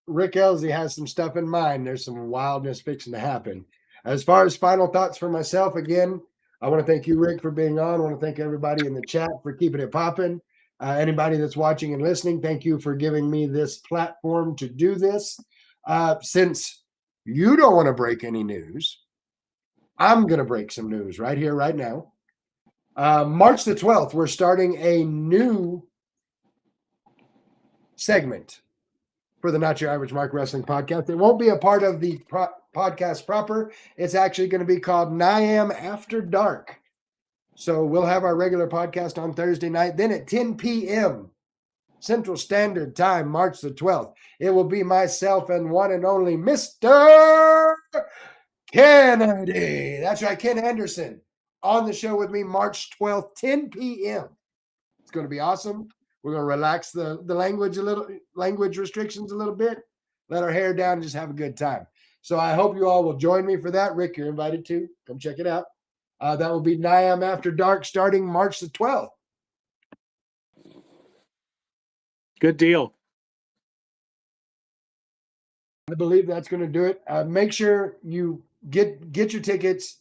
Rick Elsie has some stuff in mind, there's some wildness fixing to happen. As far as final thoughts for myself, again, I want to thank you, Rick, for being on. I want to thank everybody in the chat for keeping it popping. Anybody that's watching and listening, thank you for giving me this platform to do this. Since you don't want to break any news, I'm going to break some news right here, right now. March the 12th, we're starting a new segment for the Not Your Average Mark Wrestling Podcast. It won't be a part of the podcast proper. It's actually going to be called NYAM After Dark. So we'll have our regular podcast on Thursday night. Then at 10 p.m. Central Standard Time, March the 12th, it will be myself and one and only Mr. Kennedy. That's right, Ken Anderson on the show with me March 12th, 10 p.m. It's going to be awesome. We're going to relax the language restrictions a little bit, let our hair down, and just have a good time. So I hope you all will join me for that. Rick, you're invited too. Come check it out. That will be NIAM After Dark starting March the 12th. Good deal. I believe that's going to do it. Make sure you get your tickets.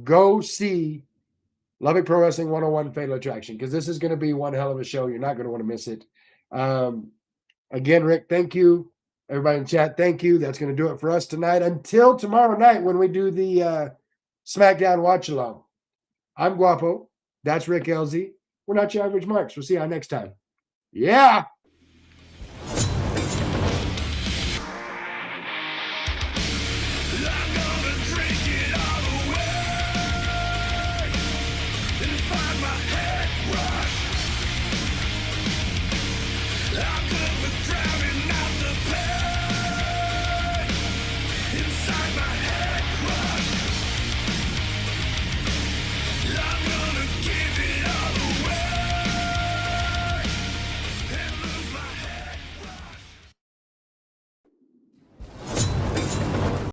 Go see Lubbock Pro Wrestling 101 Fatal Attraction, because this is going to be one hell of a show. You're not going to want to miss it. Again, Rick, thank you. Everybody in chat, thank you. That's going to do it for us tonight. Until tomorrow night when we do the SmackDown Watch Along. I'm Guapo. That's Rick Elzy. We're not your average marks. We'll see you next time. Yeah.